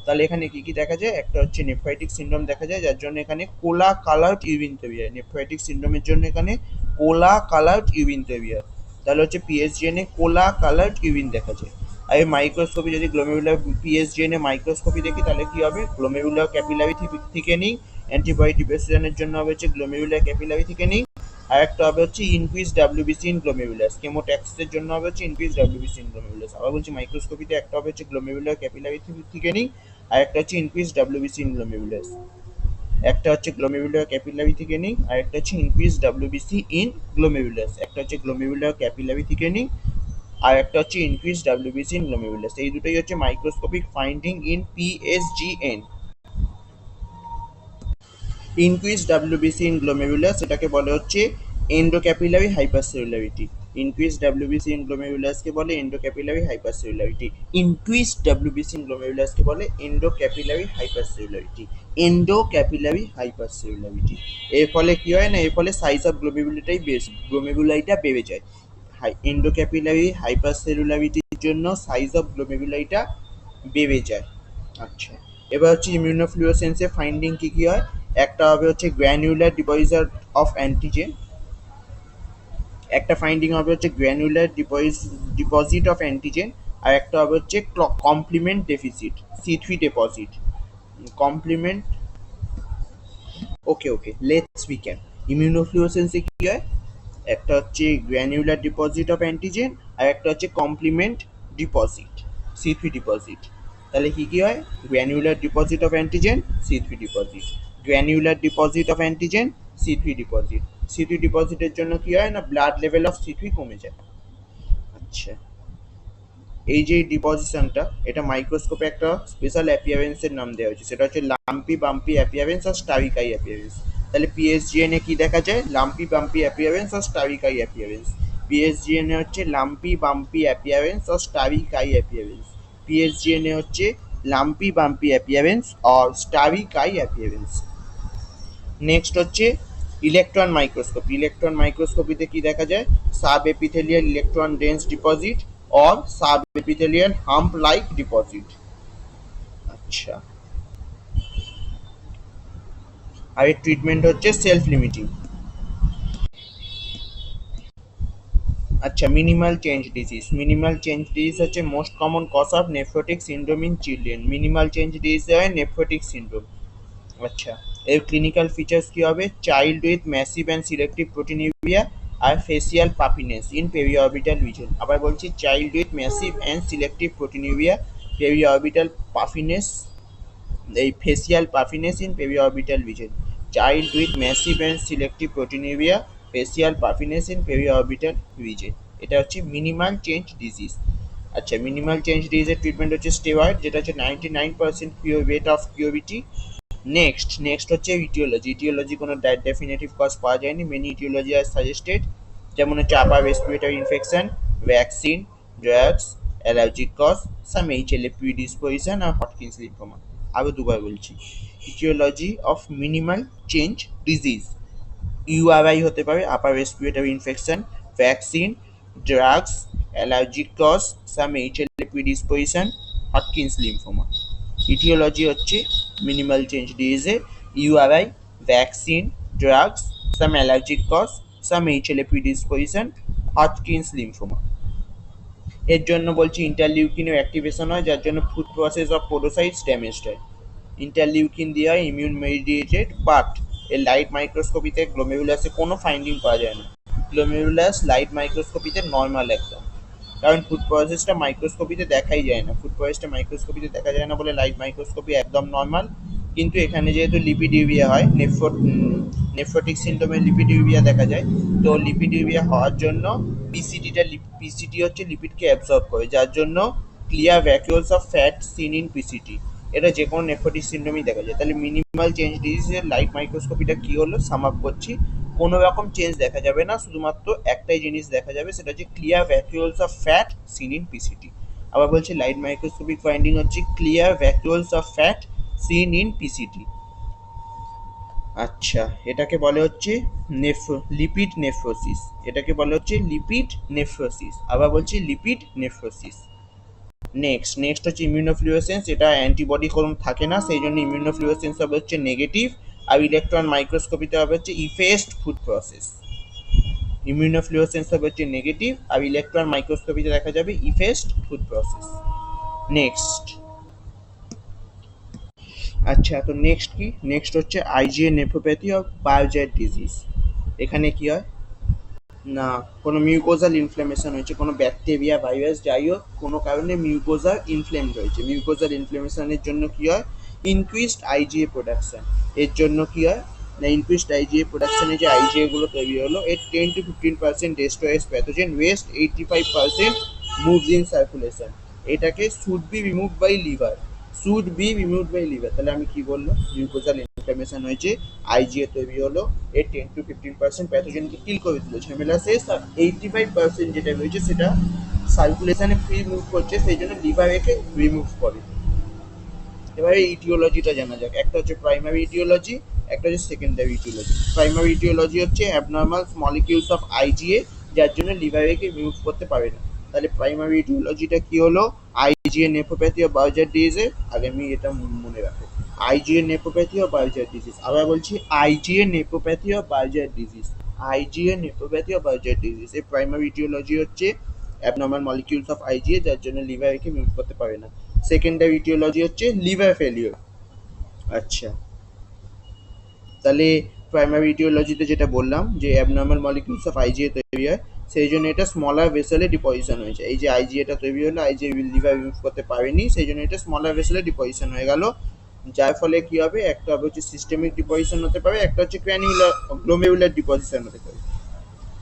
তাহলে এখানে কি কি দেখা যায়, একটা হচ্ছে নেফ্রাইটিক সিনড্রোম দেখা যায়, যার জন্য এখানে কোলা কালার্ড ইউরিন তৈরি হয়। নেফ্রাইটিক সিনড্রোমের জন্য এখানে কোলা কালার্ড ইউরিন তৈরি হয়। তাহলে হচ্ছে পিএসজিএন এ কোলা কালার্ড ইউরিন দেখা যায়। আর এই মাইক্রোস্কোপি যদি গ্লোমেরুলার পিএসজিএন এ মাইক্রোস্কোপি দেখি, তাহলে কি হবে, গ্লোমেরুলার ক্যাপিলারি থিকেনিং, অ্যান্টিবডি ডিপোজিশনের জন্য হবে হচ্ছে গ্লোমেরুলার ক্যাপিলারি থিকেনিং, আর একটা হবে হচ্ছে ইনক্রিজ ডাব্লিউবিসি ইন গ্লোমেরুলাস। কেমোট্যাক্সিসের জন্য হবে হচ্ছে ইনক্রিজ ডাব্লিউবিসি ইন গ্লোমেরুলাস। আবার বলছি, মাইক্রোস্কোপিতে একটা হবে হচ্ছে গ্লোমেরুলার ক্যাপিলারি থিকেনিং, আর একটা হচ্ছে ইনক্রিজ ডাব্লিউবিসি ইন গ্লোমেরুলাস। একটা হচ্ছে গ্লোমেরুলার ক্যাপিলারি থিকেনিং, আর একটা হচ্ছে ইনক্রিজ ডাব্লিউবিসি ইন গ্লোমেরুলাস। একটা হচ্ছে গ্লোমেরুলার ক্যাপিলারি থিকেনিং, আর একটা হচ্ছে ইনক্রিজ ডাব্লিউবিসি ইন গ্লোমেরুলাস। এই দুটোই হচ্ছে microscopic finding in PSGN. Increase WBC in glomerulus এটাকে বলে হচ্ছে endocapillary hypercellularity. Increase WBC in গ্লোমেরুলাসকে বলে endocapillary hypercellularity. Increase WBC in গ্লোমেরুলাসকে বলে এন্ডোক্যাপিলারি হাইপারসেলুলারিটি। এন্ডোক্যাপিলারি হাইপারসেলুলারিটি। এর ফলে কি হয় না, এর ফলে সাইজ অফ গ্লোমেরুলাইটা বেড়ে যায়। এন্ডোক্যাপিলারি হাইপারসেলুলারিটির জন্য সাইজ অফ গ্লোমেরুলাইটা বেড়ে যায়। আচ্ছা, এবার হচ্ছে ইমিউনোফ্লুওরেসেন্সের ফাইন্ডিং কি কি হয়। একটা হবে হচ্ছে গ্র্যানুলার ডিপোজিশন অফ অ্যান্টিজেন, একটা ফাইন্ডিং হবে হচ্ছে গ্র্যানুলার ডিপোজিট অফ অ্যান্টিজেন, আর একটা হবে হচ্ছে complement deficit, C3 deposit complement. Okay let's বিজ্ঞান। ইমিউনোফ্লুওরেসেন্সে কি হয়, একটা হচ্ছে গ্র্যানুলার ডিপোজিট অফ অ্যান্টিজেন, আর একটা হচ্ছে কমপ্লিমেন্ট ডিপোজিট, C3 ডিপোজিট। তাহলে কি কি হয়, granular deposit of antigen, C3 deposit, granular deposit of antigen, C3 deposit. C3 ডিপোজিটের জন্য কি হয় না, ব্লাড লেভেল অফ C3 কমে যায়। আচ্ছা, এই যে ডিপোজিশনটা, এটা মাইক্রোস্কোপে একটা স্পেশাল অ্যাপিয়ারেন্সের নাম দেওয়া হয়েছে, সেটা হচ্ছে লাম্পি বাম্পি অ্যাপিয়ারেন্স আর স্টারিক আই অ্যাপিয়ারেন্স। তাহলে পিএসজিএন এ কি দেখা যায়, লাম্পি বাম্পি অ্যাপিয়ারেন্স আর স্টারিক আই অ্যাপিয়ারেন্স। পিএসজিএন এ হচ্ছে লাম্পি বাম্পি অ্যাপিয়ারেন্স আর স্টারিক আই অ্যাপিয়ারেন্স। পিএসজিএন এ হচ্ছে লাম্পি বাম্পি অ্যাপিয়ারেন্স আর স্টারিক আই অ্যাপিয়ারেন্স। নেক্সট হচ্ছে ইলেকট্রন মাইক্রোস্কোপি। ইলেকট্রন মাইক্রোস্কোপিতে কি দেখা যায়, sub epithelial electron dense deposit और sub epithelial hump like deposit. আচ্ছা, আর এর ট্রিটমেন্ট হচ্ছে সেলফ লিমিটিং। আচ্ছা, minimal change disease. Minimal change disease হচ্ছে most common cause of nephrotic syndrome in children. Minimal change disease হয় নেফ্রোটিক সিন্ড্রোম। আচ্ছা, এর ক্লিনিক্যাল ফিচার্স কি হবে, child with massive and selective proteinuria আর facial puffiness in periorbital region. আবার বলছি, child with massive and selective proteinuria, periorbital puffiness, এই facial puffiness in periorbital region. Child with massive and selective proteinuria, facial puffiness in periorbital region. এটা হচ্ছে মিনিমাল চেঞ্জ ডিজিজ। আচ্ছা, মিনিমাল চেঞ্জ ডিজিজের ট্রিটমেন্ট হচ্ছে স্টেরয়েড, যেটা হচ্ছে 99% কিউর রেট অফ কিউরিটি। নেক্সট হচ্ছে ইটিওলজি। ইটিওলজি কোনো ডেফিনেটিভ কজ পাওয়া যায়নি, মেনি ইটিওলজি আর সাজেস্টেড, যেমন হচ্ছে upper respiratory infection, vaccine, drugs, allergic cause, some HLA predisposition আর হটকিন্স লিম্ফোমা। আরও দুবার বলছি, aetiology of minimal change disease, URI হতে পারে upper respiratory infection, vaccine, drugs, allergic cause, some HLA predisposition, Hodgkin's lymphoma. Aetiology হচ্ছে মিনিমাল চেঞ্জ ডিজিজে URI, vaccine, drugs, some allergic cause, some HLA predisposition, Hodgkin's lymphoma. এর জন্য বলছি ইন্টারলিউকিনের অ্যাক্টিভেশন হয়, যার জন্য foot process of podocytes damaged হয়। ইন্টারলিউকিন দিয়ে হয় ইমিউন মেডিয়েটেড, বাট এর লাইট মাইক্রোস্কোপিতে গ্লোমেরুলাসে কোনো ফাইন্ডিং পাওয়া যায় না। গ্লোমেরুলাস লাইট মাইক্রোস্কোপিতে নর্মাল একদম, কারণ ফুড প্রসেসটা মাইক্রোস্কোপিতে দেখাই যায় না, ফুড প্রসেসটা মাইক্রোস্কোপিতে দেখা যায় না বলে লাইট মাইক্রোস্কোপি একদম নর্মাল। কিন্তু এখানে যেহেতু লিপিডিউরিয়া হয়, নেফ্রোটিক সিন্ড্রোমে লিপিডিউরিয়া দেখা যায়, তো লিপিডিউরিয়া হওয়ার জন্য পিসিটি হচ্ছে লিপিডকে অ্যাবজর্ব করে, যার জন্য clear vacuoles of fat seen in PCT. এটা যে কোনো নেফ্রোটিক সিন্ড্রোমেই দেখা যায়। তাহলে মিনিমাল চেঞ্জ ডিজিজের লাইট মাইক্রোস্কোপিটা কি হলো, সাম আপ করছি, কোনো রকম চেঞ্জ দেখা যাবে না, শুধুমাত্র একটাই জিনিস দেখা যাবে, সেটা হচ্ছে clear vacuoles of fat seen in PCT. আবার বলছি লাইট মাইক্রোস্কোপিক ফাইন্ডিং হচ্ছে clear vacuoles of fat seen in PCT. আচ্ছা, এটাকে বলে হচ্ছে লিপিড নেফ্রোসিস, এটাকে বলে হচ্ছে লিপিড নেফ্রোসিস। আবার বলছি লিপিড নেফ্রোসিস। নেক্সট হচ্ছে ইমিউনোফ্লুয়েসেন্স, এটা অ্যান্টিবডি কোনো থাকে না, সেই জন্য ইমিউনোফ্লুয়েসেন্স হবে হচ্ছে নেগেটিভ, আর ইলেকট্রন মাইক্রোস্কোপিতে হবে হচ্ছে ইফেস্ট ফুড প্রসেস। ইমিউনোফ্লুয়েসেন্স হবে হচ্ছে নেগেটিভ, আর ইলেকট্রন মাইক্রোস্কোপিতে দেখা যাবে ইফেস্ট ফুড প্রসেস। নেক্সট, আচ্ছা তো নেক্সট কি, নেক্সট হচ্ছে IGA nephropathy of biojet disease. এখানে কি হয় না, কোনো মিউকোজাল ইনফ্ল্যামেশন হয়েছে, কোনো ব্যাকটেরিয়া ভাইরাস যাই হোক, কোনো কারণে মিউকোজা ইনফ্লেমড হয়েছে, মিউকোজাল ইনফ্ল্যামেশনের জন্য কি হয়, ইনক্রিজড আইজিএ প্রোডাকশন। এর জন্য কি হয় না, ইনক্রিজড আইজিএ প্রোডাকশনে যে আইজিএ গুলো তৈরি হলো, এর 10 to 15% destroys pathogen, waste 85% moves in circulation. এটাকে should be remove by liver, should be remove by liver. তাহলে আমি কি বললাম, মিউকোজাল ইনফ্ল্যামেশন হয়েছে, আইজিএ তৈরি হলো, এর 10 to 15% প্যাথোজেনকে কিল করে দিল, ঝামেলা শেষ। আর 85% যেটা রয়েছে সেটা সার্কুলেশনে ফ্রি মুভ করছে, সেই জন্য লিভার একে রিমুভ করে। এবারে ইটিওলজিটা জানা যাক, একটা হচ্ছে প্রাইমারি ইটিওলজি, একটা হচ্ছে সেকেন্ডারি ইটিওলজি। প্রাইমারি ইটিওলজি হচ্ছে অ্যাবনর্মাল মলিকিউলস অফ আইজিএ, যার জন্য লিভার একে রিমুভ করতে পারে না। তাহলে প্রাইমারি ইটিওলজিটা কি হলো, আইজিএ নেফ্রোপ্যাথি ও বায়োজেট ডিজিজে, আগে আমি এটা মনে রাখো, আইজিএ নেফ্রোপ্যাথি ও বায়োজেট ডিজিজ। আবার বলছি আইজিএ নেফ্রোপ্যাথি ও বায়োজেট ডিজিজ, আইজিএ নেফ্রোপ্যাথি ও বায়োজেট ডিজিজ। এই প্রাইমারি ইটিওলজি হচ্ছে অ্যাবনর্মাল মলিকিউলস অফ আইজিএ, যার জন্য লিভার একে রিমুভ করতে পারে না। সেকেন্ডারি ইটিওলজি হচ্ছে লিভার ফেলিওর। আচ্ছা, তাহলে প্রাইমারি ইটিওলজিতে যেটা বললাম যে অ্যাবনর্মাল মলিকিউলস অফ আইজিএ তৈরি হয়, সেই জন্য এটা স্মলার ভেসেলে ডিপোজিশন হয়েছে। এই যে আইজিএটা তৈরি হলো, আইজিএ লিভার ইউজ করতে পারেনি, সেই জন্য এটা স্মলার ভেসেলে ডিপোজিশন হয়ে গেল, যার ফলে কি হবে, একটা হবে হচ্ছে সিস্টেমিক ডিপোজিশন হতে পারে, একটা হচ্ছে গ্র্যানুলার গ্লোমেরুলার ডিপোজিশন হতে পারে।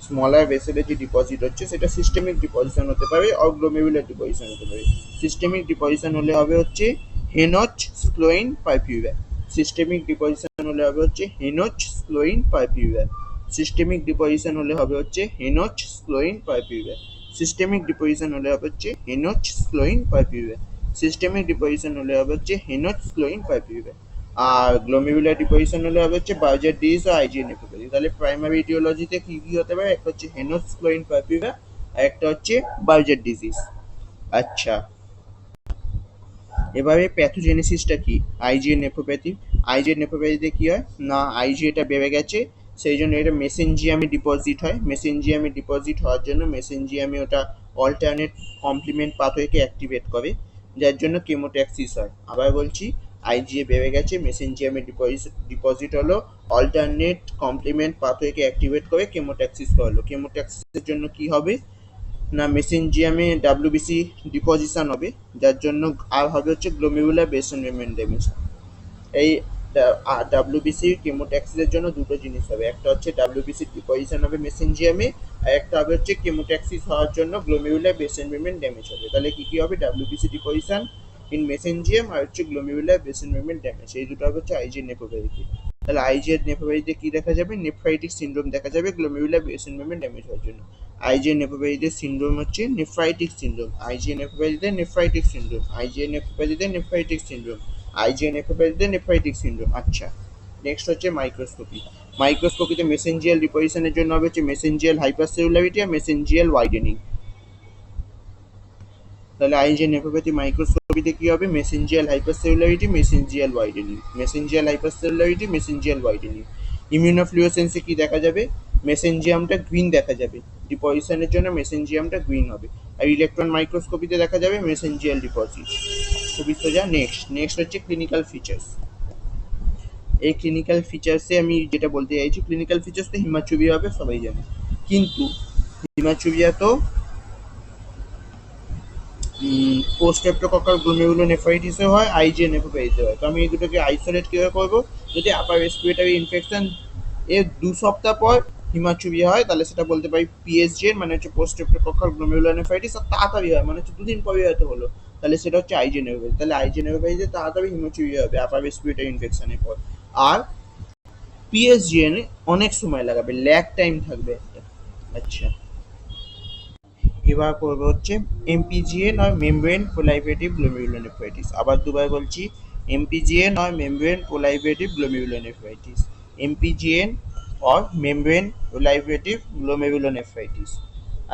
স্মলার ভেসেলে যে ডিপোজিট হচ্ছে সেটা সিস্টেমিক ডিপোজিশন হতে পারে, আর গ্লোমেরুলার ডিপোজিশন হতে পারে। সিস্টেমিক ডিপোজিশন হলে হবে হচ্ছে হেনচ স্ক্লোইন পারফিউরা, সিস্টেমিক ডিপোজিশন হলে হবে হচ্ছে হেনচ স্ক্লোইন পারফিউরা, সিস্টেমিক ডিপোজিশন হলে হবে হচ্ছে হেনচ স্ক্লোইন পারফিউরা, সিস্টেমিক ডিপোজিশন হলে হবে হচ্ছে হেনচ স্ক্লোইন পারফিউরা, সিস্টেমিক ডিপোজিশন হলে হবে হচ্ছে হেনচ স্ক্লোইন পারফিউরা। আর গ্লোমেরুলার ডিপোজিশন হলে হবে হচ্ছে বায়োজেট ডিজিজ ও আইজিএ নেফ্রোপ্যাথি। তাহলে প্রাইমারি ইটিওলজিতে কি কি হতে পারে, একটা হচ্ছে হেনচ স্ক্লোইন পারফিউরা, আর একটা হচ্ছে বায়োজেট ডিজিজ। আচ্ছা, এবারে প্যাথোজেনেসিসটা কি, আইজিএ নেফ্রোপ্যাথি। আইজিএ নেফ্রোপ্যাথিতে কি হয় না, আইজিএটা বেড়ে গেছে, সেই জন্য এটা মেসেঞ্জিয়ামে ডিপোজিট হয়, মেসেঞ্জিয়ামে ডিপোজিট হওয়ার জন্য মেসেঞ্জিয়ামে ওটা অল্টারনেট কমপ্লিমেন্ট পাথওয়েকে অ্যাক্টিভেট করে, যার জন্য কেমোট্যাক্সিস হয়। আবার বলছি, আইজিএ বেড়ে গেছে, মেসেঞ্জিয়ামে ডিপোজিট হলো, অল্টারনেট কমপ্লিমেন্ট পাথওয়েকে অ্যাক্টিভেট করে কেমোট্যাক্সিস হলো। কেমোট্যাক্সিসের জন্য কি হবে না, মেসেঞ্জিয়ামে ডাব্লিউবিসি ডিপোজিশন হবে, যার জন্য আর হবে হচ্ছে গ্লোমেরুলার বেসন মেমব্রেন ড্যামেজ। এই ডাব্লিউবিসি কেমোট্যাক্সিসের জন্য দুটো জিনিস হবে, একটা হচ্ছে ডাব্লিউবিসি ডিপোজিশন হবে মেসেঞ্জিয়ামে, আর একটা হবে হচ্ছে কেমোট্যাক্সিস হওয়ার জন্য গ্লোমেরুলার বেসন মেমব্রেন ড্যামেজ হবে। তাহলে কি কি হবে, ডাব্লিউবিসি ডিপোজিশন, ইন মেসেঞ্জিয়াম আর হচ্ছে গ্লোমেরুলার বেসিন মেমব্রেন ড্যামেজ, এই দুটো হচ্ছে আইজিএন নেফ্রোপ্যাথি। তাহলে আইজিএন নেফ্রোপ্যাথিতে কি দেখা যাবে? নেফ্রাইটিক সিনড্রোম দেখা যাবে গ্লোমেরুলার বেসিন মেমব্রেন ড্যামেজ হওয়ার জন্য। আইজিএন নেফ্রোপ্যাথিতে সিনড্রোম হচ্ছে নেফ্রাইটিক সিনড্রোম, আইজিএন নেফ্রোপ্যাথিতে নেফ্রাইটিক সিনড্রোম, আইজিএন নেফ্রোপ্যাথিতে নেফ্রাইটিক সিনড্রোম, আইজিএন নেফ্রোপ্যাথিতে নেফ্রাইটিক সিনড্রোম। আচ্ছা, নেক্সট হচ্ছে মাইক্রোস্কোপি। মাইক্রোস্কোপিতে মেসেঞ্জিয়াল ডিপোজিশনের জন্য হবে হচ্ছে মেসেঞ্জিয়াল হাইপারসেলুলারিটি আর মেসেঞ্জিয়াল ওয়াইডেনিং। তাহলে আইজিএন নেফ্রোপ্যাথি মাইক্রোস্কোপিতে কি হবে? Mesangial hypercellularity, mesangial widening, mesangial hypercellularity, mesangial widening. ইমিউনোফ্লুওরেসেন্সে কি দেখা যাবে? মেসেঞ্জিয়ামটা গ্রিন দেখা যাবে, ডিপোজিশনের জন্য মেসেঞ্জিয়ামটা গ্রিন হবে। আর ইলেকট্রন মাইক্রোস্কোপিতে দেখা যাবে মেসেঞ্জিয়াল ডিপোজিট। খুবই সোজা। নেক্সট হচ্ছে ক্লিনিক্যাল ফিচার্স। এই ক্লিনিক্যাল ফিচার্সে আমি যেটা বলতে চাইছি, ক্লিনিক্যাল ফিচার্স তো হিমাচুবিয়া হবে সবাই জানে, কিন্তু হিমাচুবিয়া তো পোস্ট স্ট্রেপ্টোকক্কাল গ্লোমেরুলোনেফ্রাইটিসে হয়, আইজিএন নেফ্রোপ্যাথিতে হয়। তো আমি এই দুটোকে আইসোলেট কীভাবে করবো? যদি আপার রেসপিরেটরি ইনফেকশন এর 2 সপ্তাহ পর হিমাচুবিয়া হয়, তাহলে সেটা বলতে পারি পিএসজিএন, মানে হচ্ছে পোস্ট স্ট্রেপ্টোকক্কাল গ্লোমেরুলোনেফ্রাইটিস। আর তাড়াতাড়ি হয়, মানে হচ্ছে 2 দিন পরে হয়তো হলো, তাহলে সেটা হচ্ছে আইজিএন নেফ্রোপ্যাথি। তাহলে আইজিএন নেফ্রোপ্যাথিতে তাড়াতাড়ি হিমাচুবিয়া হবে আপার রেসপিরেটরি ইনফেকশনের পর। আর পিএসজিএন অনেক সময় লাগাবে, ল্যাগ টাইম থাকবে একটা। আচ্ছা, এবার করবো হচ্ছে এমপিজিএন আর মেমব্রেন প্রোলাইফেটিভ গ্লোমেরুলোনেফ্রাইটিস। আবার দুবার বলছি, এমপিজিএন আর মেমব্রেন প্রোলাইফেটিভ গ্লোমেরুলোনেফ্রাইটিস, এমপিজিএন और মেমব্রেন প্রোলাইফেটিভ গ্লোমেরুলোনেফ্রাইটিস।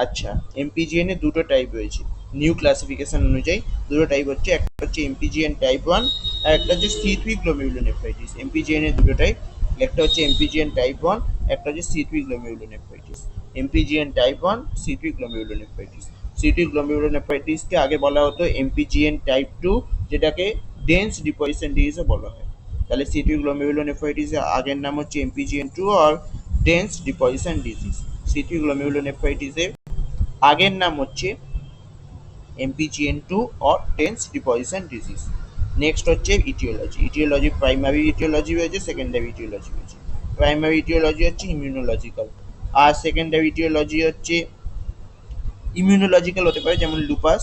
আচ্ছা, এমপিজিএন এর দুটো টাইপ রয়েছে নিউ ক্লাসিফিকেশন অনুযায়ী। দুটো টাইপ হচ্ছে, একটা হচ্ছে এমপিজিএন টাইপ 1 আর একটা হচ্ছে C3 গ্লোমেরুলোনেফ্রাইটিস। এমপিজিএন এর দুটো টাইপ, একটা হচ্ছে এমপিজিএন টাইপ 1, একটা হচ্ছে C3 glomerulonephritis. MPGN type 1, C3 glomerulonephritis. C3 গ্লোমেরুলোনেফ্রাইটিসকে আগে বলা হতো এমপিজিএন টাইপ 2, যেটাকে ডেন্স ডিপোজিশন ডিজিজও বলা হয়। তাহলে C3 গ্লোমেরুলোনেফ্রাইটিসের আগের নাম হচ্ছে এমপিজিএন 2 আর ডেন্স ডিপোজিশন ডিজিজ। C3 গ্লোমেরুলোনেফ্রাইটিসের আগের নাম হচ্ছে এমপিজিএন 2 और ডেন্স ডিপোজিশন ডিজিজ। নেক্সট হচ্ছে ইটিওলজি। ইটিওলজি প্রাইমারি ইটিওলজি রয়েছে, সেকেন্ডারি ইটিওলজি রয়েছে। প্রাইমারি ইটিওলজি হচ্ছে ইমিউনোলজিক্যাল, আর সেকেন্ডারি ইটিওলজি হচ্ছে ইমিউনোলজিক্যাল হতে পারে, যেমন লুপাস,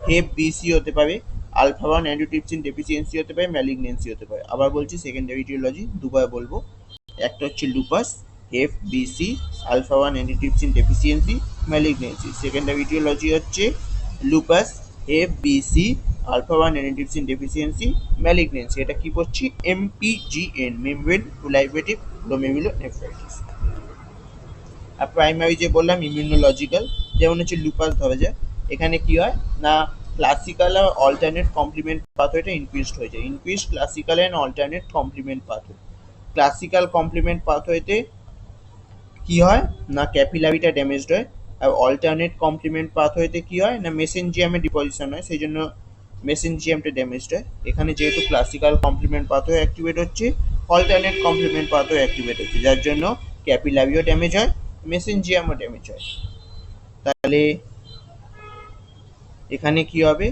হেপ বিসি হতে পারে, আলফা 1 অ্যান্টিট্রিপসিন ডেফিসিয়েন্সি হতে পারে, ম্যালিগনেন্সি হতে পারে। আবার বলছি সেকেন্ডারি ইটিওলজি দুবার বলবো, একটা হচ্ছে lupus, hep BC, alpha 1 antitrypsin deficiency, malignancy. Secondary aetiology হচ্ছে lupus, hep BC, alpha 1 antitrypsin deficiency, malignancy. এটা কি পড়ছি? MPGN, membrane proliferative glomerulonephritis. আর প্রাইমারি যে বললাম ইমিউনোলজিক্যাল, যেমন হচ্ছে লুপাস ধরা যায়। এখানে কি হয় না, ক্লাসিক্যাল আর অল্টারনেট কমপ্লিমেন্ট পাথওয়েটা ইনক্রিজড হয়ে যায়। Increased classical and alternate complement pathway. Classical complement পাথওয়েতে কি হয় না, ক্যাপিলারিটা ড্যামেজড হয়। আর অল্টারনেট কমপ্লিমেন্ট পাথওয়েতে কি হয় না, মেসেঞ্জিয়ামে ডিপোজিশন হয়, সেই জন্য মেসেঞ্জিয়ামটা ড্যামেজড হয়। এখানে যেহেতু ক্লাসিক্যাল কমপ্লিমেন্ট পাথওয়ে অ্যাক্টিভেট হচ্ছে, অল্টারনেট কমপ্লিমেন্ট পাথওয়ে অ্যাক্টিভেট হচ্ছে, যার জন্য ক্যাপিলারিও ড্যামেজ হয়, মেসেঞ্জিয়ামও ড্যামেজ হয়। তাহলে এখানে কি হবে,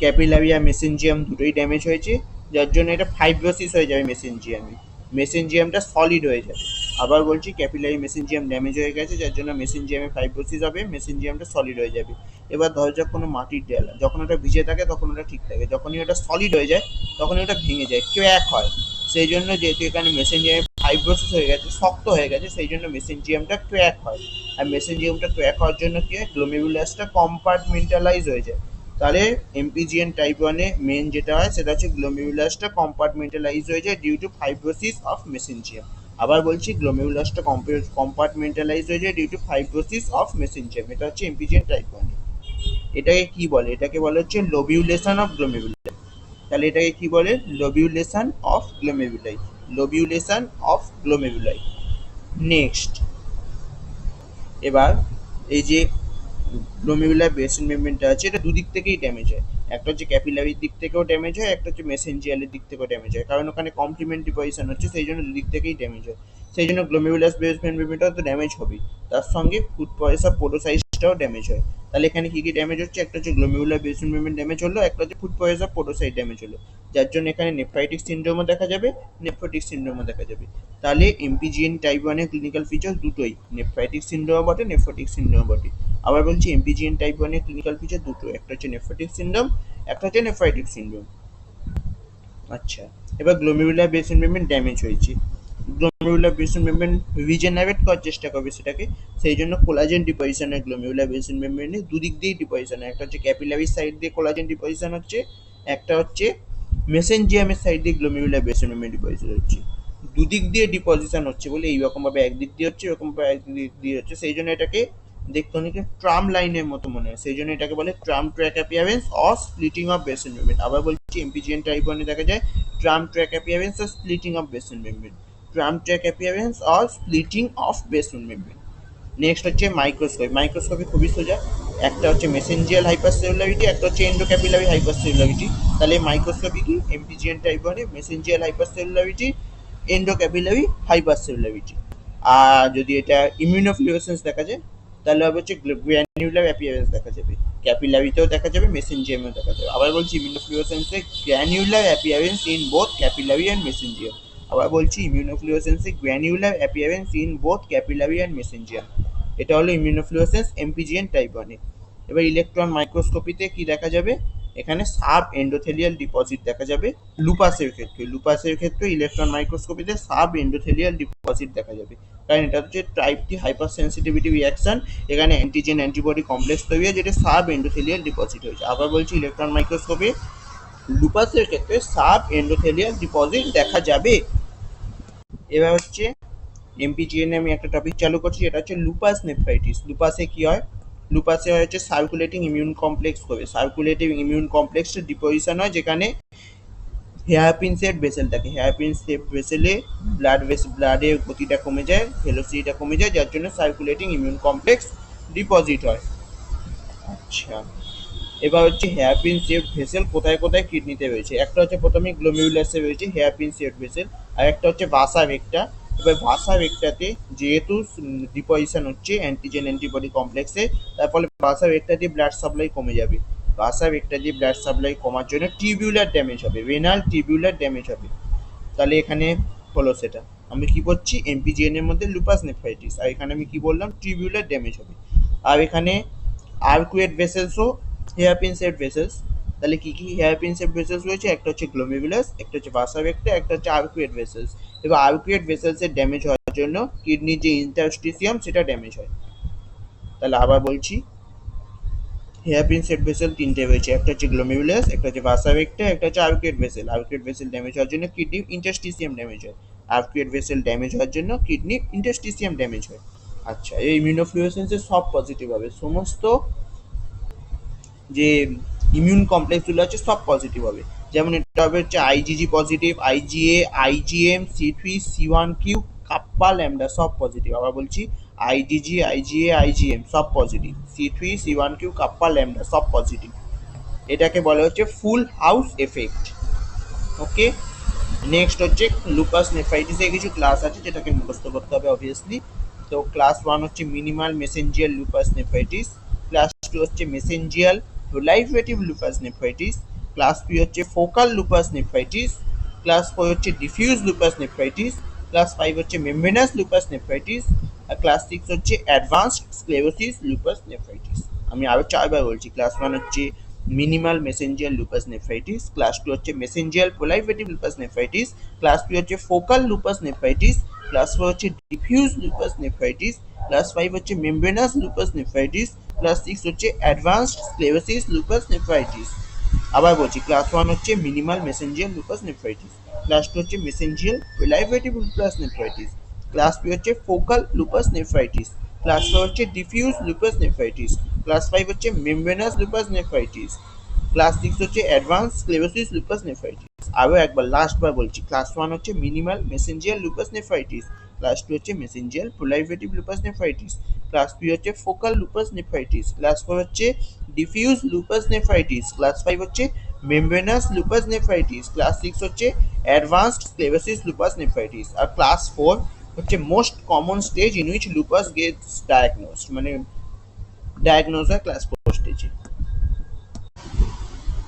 ক্যাপিলারি আর মেসেঞ্জিয়াম দুটোই ড্যামেজ হয়েছে, যার জন্য এটা ফাইব্রোসিস হয়ে যাবে মেসেঞ্জিয়ামে, মেসেঞ্জিয়ামটা সলিড হয়ে যাবে। আবার বলছি, ক্যাপিলারি মেসেঞ্জিয়াম ড্যামেজ হয়ে গেছে, যার জন্য মেসেঞ্জিয়ামে ফাইব্রোসিস হবে, মেসেঞ্জিয়ামটা সলিড হয়ে যাবে। এবার ধর যাক কোনো মাটির দেয়াল, যখন ওটা ভিজে থাকে তখন ওটা ঠিক থাকে, যখনই ওটা সলিড হয়ে যায় তখনই ওটা ভেঙে যায়, ক্র্যাক হয়। সেই জন্য যেহেতু এখানে মেসেঞ্জিয়াম ফাইব্রোসিস হয়ে গেছে, শক্ত হয়ে গেছে, সেই জন্য মেসেঞ্জিয়ামটা ক্র্যাক হয়। আর মেসেঞ্জিয়ামটা ক্র্যাক হওয়ার জন্য কি হয়, গ্লোমেরুলাসটা কম্পার্টমেন্টালাইজ হয়ে যায়। তাহলে এমপিজিএন টাইপ 1-এ মেন যেটা হয় সেটা হচ্ছে গ্লোমেরুলাসটা কম্পার্টমেন্টালাইজ হয়ে যায় ডিউ টু ফাইব্রোসিস অফ মেসেঞ্জিয়াম। আবার বলছি, গ্লোমেরুলাসটা কম্পার্টমেন্টালাইজ হয়ে যায় ডিউ টু ফাইব্রোসিস অফ মেসেঞ্জিয়াম। এটা হচ্ছে এমপিজিএন টাইপ 1। এটাকে কি বলে? এটাকে বলে হচ্ছে লোবিউলেশন অফ গ্লোমেরুলাই। তাহলে এটাকে কি বলে? লোবিউলেশন অফ গ্লোমেরুলাই, লোবিউলেশন অফ গ্লোমেরুলাই। নেক্সট, এবার এই যে গ্লোমেরুলার বেসিন মেমব্রেনটা আছে, এটা দুদিক থেকেই ড্যামেজ হয়। একটা হচ্ছে ক্যাপিলারির দিক থেকেও ড্যামেজ হয়, একটা হচ্ছে মেসেঞ্জিয়ালের দিক থেকেও ড্যামেজ হয়, কারণ ওখানে কমপ্লিমেন্ট ডিপোজিশন হচ্ছে, সেই জন্য দুদিক থেকেই ড্যামেজ হয়। সেই জন্য গ্লোমেরুলাস বেসমেন্ট মেমব্রেনটাও তো ড্যামেজ হবেই, তার সঙ্গে ফুড পয়সা পোডোসাইটটাও ড্যামেজ হয়। তাহলে এখানে কি কি ড্যামেজ হচ্ছে? একটা হচ্ছে গ্লোমেরুলার বেসমেন্ট মেমব্রেন ড্যামেজ হলো, একটা হচ্ছে ফুড পয়সা পোডোসাইট ড্যামেজ হলো, যার জন্য এখানে নেফ্রাইটিক সিনড্রোমও দেখা যাবে, নেফ্রোটিক সিনড্রোমও দেখা যাবে। তাহলে এমপিজিএন টাইপ 1-এর ক্লিনিক্যাল ফিচার্স দুটোই, নেফ্রাইটিক সিনড্রোম বটে, নেফ্রোটিক সিনড্রোম বটে। আবার বলছি, এমপিজিএন টাইপ 1-এর ক্লিনিক্যাল ফিচার দুটো, একটা হচ্ছে নেফ্রোটিক সিনড্রোম, একটা হচ্ছে নেফ্রাইটিক সিনড্রোম। আচ্ছা, এবার গ্লোমেরুলার বেসিন মেমব্রেন ড্যামেজ হয়েছে, গ্লোমেরুলার বেসিন মেমব্রেন রিজেনারেট করার চেষ্টা করবে সেটাকে, সেই জন্য কোলাজেন ডিপোজিশন হয় গ্লোমেরুলার বেসিন মেমব্রেনে, দুদিক দিয়েই ডিপোজিশন হয়, একটা হচ্ছে ক্যাপিলারি সাইড দিয়ে কোলাজেন ডিপোজিশন হচ্ছে, একটা হচ্ছে মেসেনজিয়ামের সাইড দিয়ে গ্লোমেরুলার বেসিন মেমব্রেন ডিপোজিশন হচ্ছে। দুদিক দিয়ে ডিপোজিশন হচ্ছে বলে এইরকম ভাবে একদিক দিয়ে হচ্ছে, এরকম ভাবে একদিক দিয়ে হচ্ছে, সেই জন্য এটাকে দেখতে অনেকটা ট্রাম লাইনের মতো মনে হয়, সেই জন্য এটাকে বলে tram track appearance or splitting of basin membrane. আবার বলছি এমপিজিএন টাইপ 1 এ দেখা যায় tram track appearance or splitting of basin membrane, tram track appearance or splitting of basin membrane. Next হচ্ছে মাইক্রোস্কোপি। মাইক্রোস্কোপি খুবই সোজা, একটা হচ্ছে মেসেঞ্জিয়াল হাইপারসেলুলারিটি, একটা হচ্ছে এন্ডোক্যাপিলারি হাইপারসেলুলারিটি। তাহলে মাইক্রোস্কোপি কি, এমপিজিএন টাইপ 1 এ মেসেঞ্জিয়াল হাইপারসেলুলারিটি, এন্ডোক্যাপিলারি হাইপারসেলুলারিটি। আর যদি এটা ইমিউনোফ্লুরেসেন্স দেখা যায় তাহলে হবে হচ্ছে গ্র্যানুলার অ্যাপিয়ারেন্স দেখা যাবে, ক্যাপিলারিতেও দেখা যাবে, মেসেঞ্জিয়ামেও দেখা যাবে। আবার বলছি ইমিউনোফ্লুরেসেন্সে granular appearance in both capillary and mesangium. আবার বলছি ইমিউনোফ্লুরেসেন্সে granular appearance in both capillary and mesangium. এটা হলো ইমিউনোফ্লুরেসেন্স এমপিজিএন টাইপ 1 এ। এবার ইলেকট্রন মাইক্রোস্কোপিতে কি দেখা যাবে, এখানে সাব এন্ডোথেলিয়াল ডিপোজিট দেখা যাবে লুপাসের ক্ষেত্রে, লুপাসের ক্ষেত্রে ইলেকট্রন মাইক্রোস্কোপিতে সাব এন্ডোথেলিয়াল ডিপোজিট দেখা যাবে, কারণ এটা হচ্ছে টাইপ টি হাইপার সেন্সিটিভিটি রিঅ্যাকশন, এখানে অ্যান্টিজেন অ্যান্টিবডি কমপ্লেক্স তৈরি হয় যেটা সাব এন্ডোথেলিয়াল ডিপোজিট হয়েছে। আবার বলছি ইলেকট্রন মাইক্রোস্কোপে লুপাসের ক্ষেত্রে সাব এন্ডোথেলিয়াল ডিপোজিট দেখা যাবে। এবার হচ্ছে এমপিজিএন আমি একটা টপিক চালু করছি, এটা হচ্ছে লুপাস নেফ্রাইটিস। লুপাসে কি হয়, লুপাসে হচ্ছে সার্কুলেটিং ইমিউন কমপ্লেক্স করে, সার্কুলেটিং ইমিউন কমপ্লেক্সের ডিপোজিশন হয় যেখানে হেয়ারপিন সেট ভেসেল থাকে, হেয়ারপিন সেট ভেসেলে ব্লাডের গতিটা কমে যায়, ভেলোসিটিটা কমে যায়, যার জন্য সার্কুলেটিং ইমিউন কমপ্লেক্স ডিপোজিট হয়। আচ্ছা, এবার হচ্ছে হেয়ারপিন সেট ভেসেল কোথায় কোথায় কিডনিতে রয়েছে, একটা হচ্ছে প্রথমে গ্লোমেরুলাসে রয়েছে হেয়ারপিন সেট ভেসেল, আর একটা হচ্ছে ভাসা ভেক্টা। এবার ভাসা ভেক্টাতে যেহেতু ডিপোজিশন হচ্ছে অ্যান্টিজেন অ্যান্টিবডি কমপ্লেক্সে, তার ফলে ভাসা ভেক্টা দিয়ে ব্লাড সাপ্লাই কমে যাবে, ভাসা ভেক্টা দিয়ে ব্লাড সাপ্লাই কমার জন্য টিউবুলার ড্যামেজ হবে, রেনাল টিউবুলার ড্যামেজ হবে। তাহলে এখানে হলো সেটা, আমি কি বলছি এমপিজিএন এর মধ্যে লুপাস নেফ্রাইটিস, আর এখানে আমি কি বললাম টিউবুলার ড্যামেজ হবে। আর এখানে আর্কুয়েট ভেসেলসও হেয়ারপিন সেট ভেসেলস। তাহলে কি কি হেয়ারপিন সেট ভেসেলস রয়েছে, একটা হচ্ছে গ্লোমেরুলাস, একটা হচ্ছে ভাসা ভেক্টর, একটা হচ্ছে আর্কুয়েট ভেসেলস। এবার আর্কুয়েট ভেসেলসের ড্যামেজ হওয়ার জন্য কিডনির যে ইন্টারস্টিসিয়াম সেটা ড্যামেজ হয়। তাহলে আবার বলছি হেয়ারপিন সেট ভেসেল তিনটে রয়েছে, একটা হচ্ছে গ্লোমেরুলাস, একটা হচ্ছে ভাসা ভেক্টর, একটা হচ্ছে arcuate vessel. Arcuate vessel damage হওয়ার জন্য কিডনি ইন্টারস্টিসিয়াম ড্যামেজ হয়, আর্কুয়েট ভেসেল ড্যামেজ হওয়ার জন্য কিডনি ইন্টারস্টিসিয়াম ড্যামেজ হয়। আচ্ছা, এই ইমিউনোফ্লুরেসেন্সে সব পজিটিভ হবে, সমস্ত যে ইমিউন কমপ্লেক্সগুলো আছে সব পজিটিভ হবে, যেমন এটা হবে হচ্ছে আইজিজি পজিটিভ, আইজিএ, আইজিএম, সি3, সি1কিউ, কাপ্পা, ল্যামডা সব পজিটিভ। আবার বলছি আইজিজি, আইজিএ, আইজিএম সব পজিটিভ, সি3, সি1কিউ, কাপ্পা, ল্যামডা সব পজিটিভ। এটাকে বলা হচ্ছে ফুল হাউস এফেক্ট। ওকে, নেক্সট হচ্ছে লুপাস নেফ্রাইটিসের কিছু ক্লাস আছে যেটাকে মুখস্থ করতে হবে অবভিয়াসলি। তো ক্লাস 1 হচ্ছে minimal mesangial lupus nephritis, class 2 হচ্ছে মেসেঞ্জিয়াল প্রোলাইফেটিভ লুপাস নেফ্রাইটিস, ক্লাস 3 হচ্ছে ফোকাল লুপাস নেফ্রাইটিস, ক্লাস 4 হচ্ছে ডিফিউজ লুপাস নেফ্রাইটিস, ক্লাস 5 হচ্ছে মেমব্রেনাস লুপাস নেফ্রাইটিস, আর ক্লাস 6 হচ্ছে অ্যাডভান্সড স্ক্লেরোসিস লুপাস নেফ্রাইটিস। আমি আরও 4বার বলছি, ক্লাস 1 হচ্ছে minimal mesangial lupus nephritis, class 2 হচ্ছে মেসেঞ্জিয়াল প্রোলাইফেটিভ লুপাস নেফ্রাইটিস, ক্লাস 3 হচ্ছে ফোকাল লুপাস নেফ্রাইটিস, ক্লাস 4 হচ্ছে ডিফিউজ লুপাস নেফ্রাইটিস, ক্লাস 5 হচ্ছে মেমব্রেনাস লুপাস নেফ্রাইটিস, ক্লাস 6 হচ্ছে অ্যাডভান্সড স্ক্লেরোসিস লুপাস নেফ্রাইটিস। আবার বলছি ক্লাস 1 হচ্ছে minimal mesangial lupus nephritis, class 2 হচ্ছে মেসেঞ্জিয়াল প্রোলাইফেটিভ লুপাস নেফ্রাইটিস, ক্লাস 3 হচ্ছে ফোকাল লুপাস নেফ্রাইটিস, ক্লাস 4 হচ্ছে ডিফিউজ লুপাস নেফ্রাইটিস, ক্লাস 5 হচ্ছে মেমব্রেনাস লুপাস নেফ্রাইটিস, ক্লাস 6 হচ্ছে অ্যাডভান্স স্ক্লেরোসিস লুপাস নেফ্রাইটিস। আরও একবার লাস্টবার বলছি, ক্লাস 1 হচ্ছে minimal mesangial lupus nephritis, class 2 হচ্ছে মেসেঞ্জিয়াল প্রোলাইফেটিভ লুপাস নেফ্রাইটিস, ক্লাস 3 হচ্ছে ফোকাল লুপাস নেফ্রাইটিস, ক্লাস 4 হচ্ছে ডিফিউজ লুপাস নেফ্রাইটিস, ক্লাস 5 হচ্ছে মেমব্রেনাস লুপাস নেফ্রাইটিস, ক্লাস 6 হচ্ছে অ্যাডভান্সড স্ক্লেরোসিস লুপাস নেফ্রাইটিস, আর ক্লাস 4 হচ্ছে most common stage in which lupus gets diagnosed, মানে ডায়াগনোজ হয় ক্লাস 4 স্টেজে।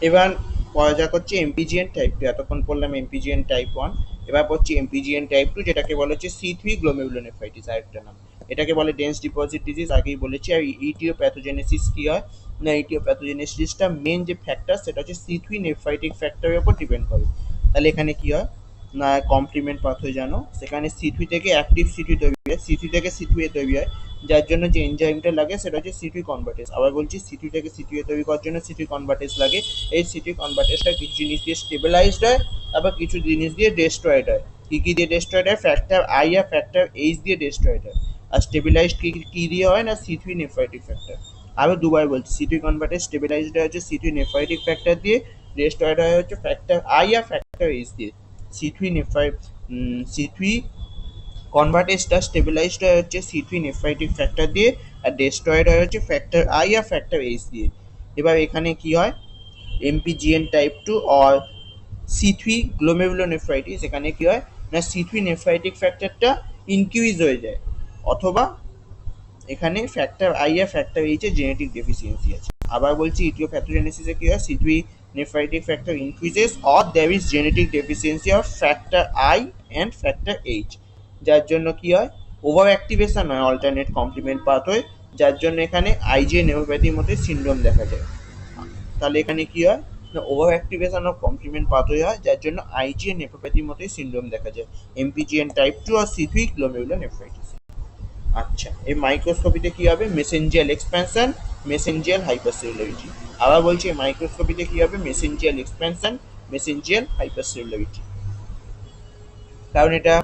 এবার পড়া যাক হচ্ছে এমপিজিএন টাইপ 2, এতক্ষণ পড়লাম এমপিজিএন টাইপ 1, এবার পড়ছি এমপিজিএন টাইপ 2 যেটাকে বলা হচ্ছে সি3 গ্লোমেরুলোনেফ্রাইটিস, আরেকটা নাম। এটাকে বলে ডেন্স ডিপোজিট ডিজিজ, আগেই বলেছি। আর ইটিওপ্যাথোজেনেসিস কি হয় না, ইটিওপ্যাথোজেনেসিসটা মেন যে ফ্যাক্টর সেটা হচ্ছে সি3 নেফ্রাইটিক ফ্যাক্টরের উপর ডিপেন্ড করে। তাহলে এখানে কি হয় না, কমপ্লিমেন্ট পাথওয়ে জানো, সেখানে সি3 থেকে অ্যাক্টিভ সি2 তৈরি হয়, সি3 থেকে সি2 এ তৈরি হয়, যার জন্য যে এনজাইমটা লাগে সেটা হচ্ছে সি2 কনভার্টেজ। আবার বলছি, সি2 থেকে সি2 এ তৈরি করার জন্য সি2 কনভার্টেজ লাগে। এই সি2 কনভার্টেজটা কিছু জিনিস দিয়ে স্টেবিলাইজড হয়, আবার কিছু জিনিস দিয়ে ডেস্ট্রয়েড হয়। কি কি দিয়ে ডেস্ট্রয়েড হয়? ফ্যাক্টর আই আর ফ্যাক্টর এইচ দিয়ে ডেস্ট্রয়েড হয়। আর স্টেবিলাইজড কি দিয়ে হয় না, সি3 নেফ্রাইটিক ফ্যাক্টর। আরও দুবার বলছি, সি2 কনভার্টেজ স্টেবিলাইজড হয় হচ্ছে সি2 নেফ্রাইটিক ফ্যাক্টর দিয়ে, ডেস্ট্রয়েড হয় হচ্ছে ফ্যাক্টর আই আর ফ্যাক্টর এইচ দিয়ে। সি3 নেফ্রাই সি3 কনভার্টেজটা স্টেবিলাইজড হয় হচ্ছে সি3 নেফ্রাইটিক ফ্যাক্টর দিয়ে, আর ডেস্ট্রয়েড হয় হচ্ছে ফ্যাক্টর আই আর ফ্যাক্টর এইচ দিয়ে। এবার এখানে কি হয়, এমপিজিএন টাইপ 2 অর সি3 গ্লোমেরুলোনেফ্রাইটিস, এখানে কি হয় না, সি3 নেফ্রাইটিক ফ্যাক্টরটা ইনক্রিজ হয়ে যায়, অথবা এখানে ফ্যাক্টর আই আর ফ্যাক্টর এইচ এর জেনেটিক ডেফিসিয়েন্সি আছে। আবার বলছি, ইটিওপ্যাথোজেনেসিসে কি হয়, সি3 nephritic factor increases or there is genetic deficiency of factor I and factor H, যার জন্য কি হয়, ওভার অ্যাক্টিভেশন হয় অল্টারনেট কমপ্লিমেন্ট পাথওয়ে, যার জন্য এখানে আইজিএ নেওপ্যাথির মধ্যে সিনড্রোম দেখা যায়। তাহলে এখানে কি হয় না, over activation of complement pathway হয়, যার জন্য আইজিএ নেফ্রোপ্যাথির মতোই সিনড্রোম দেখা যায়, এমপিজিএন টাইপ 2 আর সি3 গ্লোমেরুলোনেফ্রাইটিস। আচ্ছা, এই মাইক্রোস্কোপিতে কি হবে, মেসেঞ্জিয়াল এক্সপ্যানশন, মেসেঞ্জিয়াল হাইপারসেলুলারিটি। আবার বলছি, মাইক্রোস্কোপিতে কি হবে, মেসেঞ্জিয়াল এক্সপ্যানশন, মেসেঞ্জিয়াল হাইপারসেলুলারিটি, কারণ এটা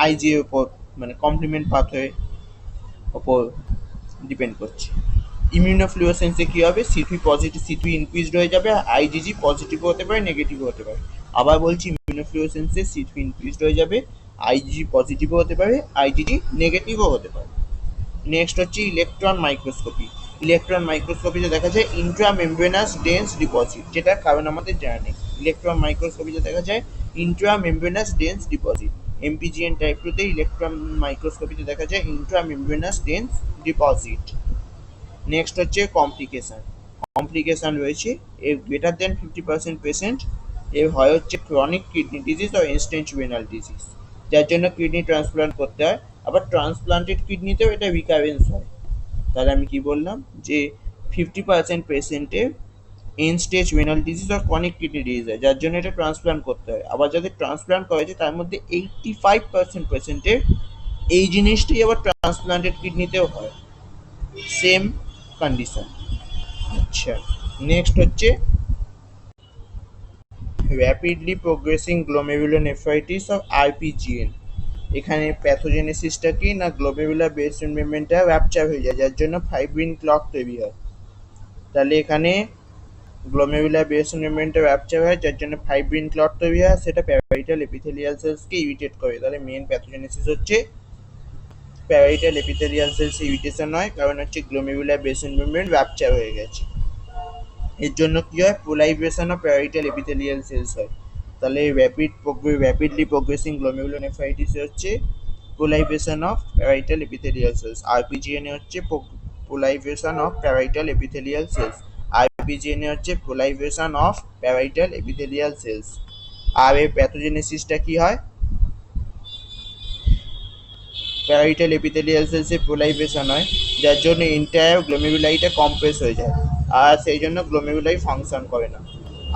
আইজি এর উপর মানে কমপ্লিমেন্ট পাথওয়ে উপর ডিপেন্ড করছে। ইমিউনোফ্লুওরেসেন্সে কি হবে, সি3 পজিটিভ, সি3 ইনক্রিজড হয়ে যাবে, আইজিজি পজিটিভ হতে পারে, নেগেটিভ হতে পারে। আবার বলছি, ইমিউনোফ্লুওরেসেন্সে সি3 ইনক্রিজড হয়ে যাবে, আইজিজি পজিটিভও হতে পারে, আইজিজি নেগেটিভও হতে পারে। নেক্সট হচ্ছে ইলেকট্রন মাইক্রোস্কোপি। ইলেকট্রন মাইক্রোস্কোপিতে দেখা যায় ইন্ট্রামেমব্রেনাস ডেন্স ডিপোজিট, যেটা কারণ আমাদের জানা নেই। ইলেকট্রন মাইক্রোস্কোপিতে দেখা যায় ইন্ট্রামেমব্রেনাস ডেন্স ডিপোজিট। এমপিজিএন টাইপ 2 তে ইলেকট্রন মাইক্রোস্কোপিতে দেখা যায় ইন্ট্রামেমব্রেনাস ডেন্স ডিপোজিট। নেক্সট হচ্ছে কমপ্লিকেশন। কমপ্লিকেশন রয়েছে, এর গ্রেটার দেন 50% পেশেন্ট এর হয় হচ্ছে ক্রনিক কিডনি ডিজিজ ও এন্ড-স্টেজ রেনাল ডিজিজ, যার জন্য কিডনি ট্রান্সপ্লান্ট করতে হয়। আবার ট্রান্সপ্লান্টেড কিডনিতেও এটা রিকারেন্স হয়। তাহলে আমি কি বললাম যে 50% পেশেন্টের and stage renal disease R chronic kidney disease হয়, যার জন্য এটা ট্রান্সপ্লান্ট করতে হয়। আবার যাদের ট্রান্সপ্লান্ট করা হয়েছে তার মধ্যে 85% পেশেন্টের এই জিনিসটাই আবার ট্রান্সপ্লান্টেড কিডনিতেও হয়, সেম কন্ডিশন। আচ্ছা, নেক্সট হচ্ছে র্যাপিডলি প্রোগ্রেসিং গ্লোমেরুলোনেফ্রাইটিস অফ আরপিজিএন। এখানে প্যাথোজেনেসিসটা কি না, গ্লোমেরুলার বেসমেন্ট মেমব্রেনটা র্যাপচার হয়ে যায়, যার জন্য ফাইব্রিন ক্লট তৈরি হয়। তাহলে এখানে গ্লোমেরুলার বেসমেন্ট মেমব্রেনটা র্যাপচার হয়, যার জন্য ফাইব্রিন ক্লট তৈরি হয়, সেটা প্যারাইটাল এপিথেলিয়াল সেলসকে ইরিটেট করে। তাহলে মেন প্যাথোজেনেসিস হচ্ছে প্যারাইটাল এপিথেলিয়াল সেলস ইরিটেশন হয়, কারণ হচ্ছে গ্লোমেরুলার বেসমেন্ট মেমব্রেন র্যাপচার হয়ে গেছে। এর জন্য কি হয়, প্রোলাইভেশন অফ প্যারাইটাল এপিথেলিয়াল সেলস হয়। তাহলে র্যাপিডলি প্রোগ্রেসিং গ্লোমেরুলোনেফ্রাইটিস হচ্ছে প্রোলাইভেশন অফ প্যারাইটাল এপিথেলিয়াল সেলস। আরপিজিএন এ হচ্ছে প্রোলাইভেশন অফ প্যারাইটাল এপিথেলিয়াল সেলস। আরপিজিএন এ হচ্ছে প্রোলাইভেশন অফ প্যারাইটাল এপিথেলিয়াল সেলস। আর এর প্যাথোজেনেসিসটা কি হয়, প্যারাইটাল এপিথেলিয়াল সেলসে প্রোলাইভেশন হয়, যার জন্য এন্টায়ার গ্লোমেরুলাইটা কম্প্রেস হয়ে যায়, আর সেই জন্য গ্লোমেরুলাই ফাংশন করে না।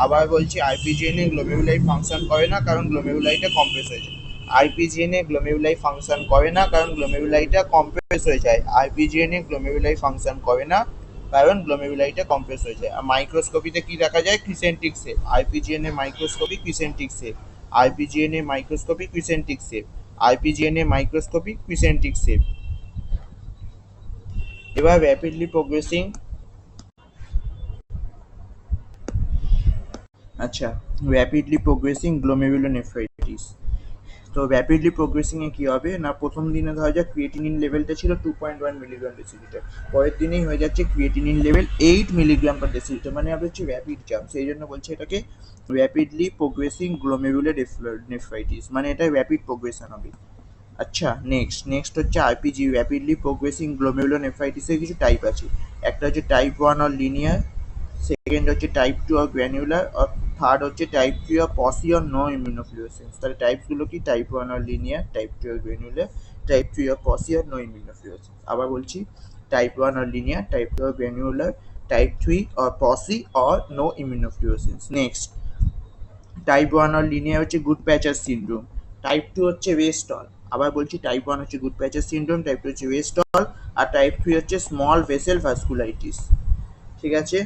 আবার বলছি, আইপিজিএনে গ্লোমেরুলাই ফাংশন করে না, কারণ গ্লোমেরুলাইটা কম্প্রেস হয়ে যায়। আইপিজিএনে গ্লোমেরুলাই ফাংশন করে না, কারণ গ্লোমেরুলাইটা কম্প্রেস হয়ে যায়। আইপিজিএনে গ্লোমেরুলাই ফাংশন করে না, কারণ গ্লোমেরুলাইটা কম্প্রেস হয়ে যায়। আর মাইক্রোস্কোপিতে কি দেখা যায়, ক্রিসেন্টিক শেপ। আইপিজিএনে মাইক্রোস্কোপি ক্রিসেন্টিক শেপ, আইপিজিএনে মাইক্রোস্কোপি ক্রিসেন্টিক শেপ, আইপিজিএনে মাইক্রোস্কোপি ক্রিসেন্টিক শেপ। এবার র্যাপিডলি প্রোগ্রেসিং, আচ্ছা, র্যাপিডলি প্রোগ্রেসিং গ্লোমেরুলোনেফ্রাইটিস। তো র্যাপিডলি প্রোগ্রেসিং এ কি হবে না, প্রথম দিনে ধরা যাক ক্রিয়েটিনিন লেভেলটা ছিল 2.1 মিলিগ্রাম ডেসিলিটার, পরের দিনেই হয়ে যাচ্ছে creatinine level 8 milligram per decilitre, মানে হবে হচ্ছে র্যাপিড জাম্প। সেই জন্য বলছে এটাকে র্যাপিডলি প্রোগ্রেসিং গ্লোমেরুলোনেফ্রাইটিস, মানে এটা র্যাপিড প্রোগ্রেশন হবে। আচ্ছা, নেক্সট হচ্ছে আরপিজি, র্যাপিডলি প্রোগ্রেসিং গ্লোমেরুলোনেফ্রাইটিসের কিছু টাইপ আছে। একটা হচ্ছে টাইপ 1 অর লিনিয়ার, সেকেন্ড হচ্ছে টাইপ 2 অর গ্র্যানুলার, আর থার্ড হচ্ছে type 3 or pauci or no immunofluorescence. তাহলে টাইপসগুলো কি, type 1 or linear, type 2 or granular, type 3 or pauci or no immunofluorescence. আবার বলছি, type 1 or linear, type 2 or granular, type 3 or pauci or no immunofluorescence. Next, type 1 or linear হচ্ছে গুড প্যাচার সিনড্রোম, টাইপ 2 হচ্ছে ওয়েস্টল। আবার বলছি, টাইপ 1 হচ্ছে গুড প্যাচার সিনড্রোম, টাইপ 2 হচ্ছে ওয়েস্টল, আর টাইপ 3 হচ্ছে স্মল ভেসেল ভাস্কুলাইটিস। ঠিক আছে,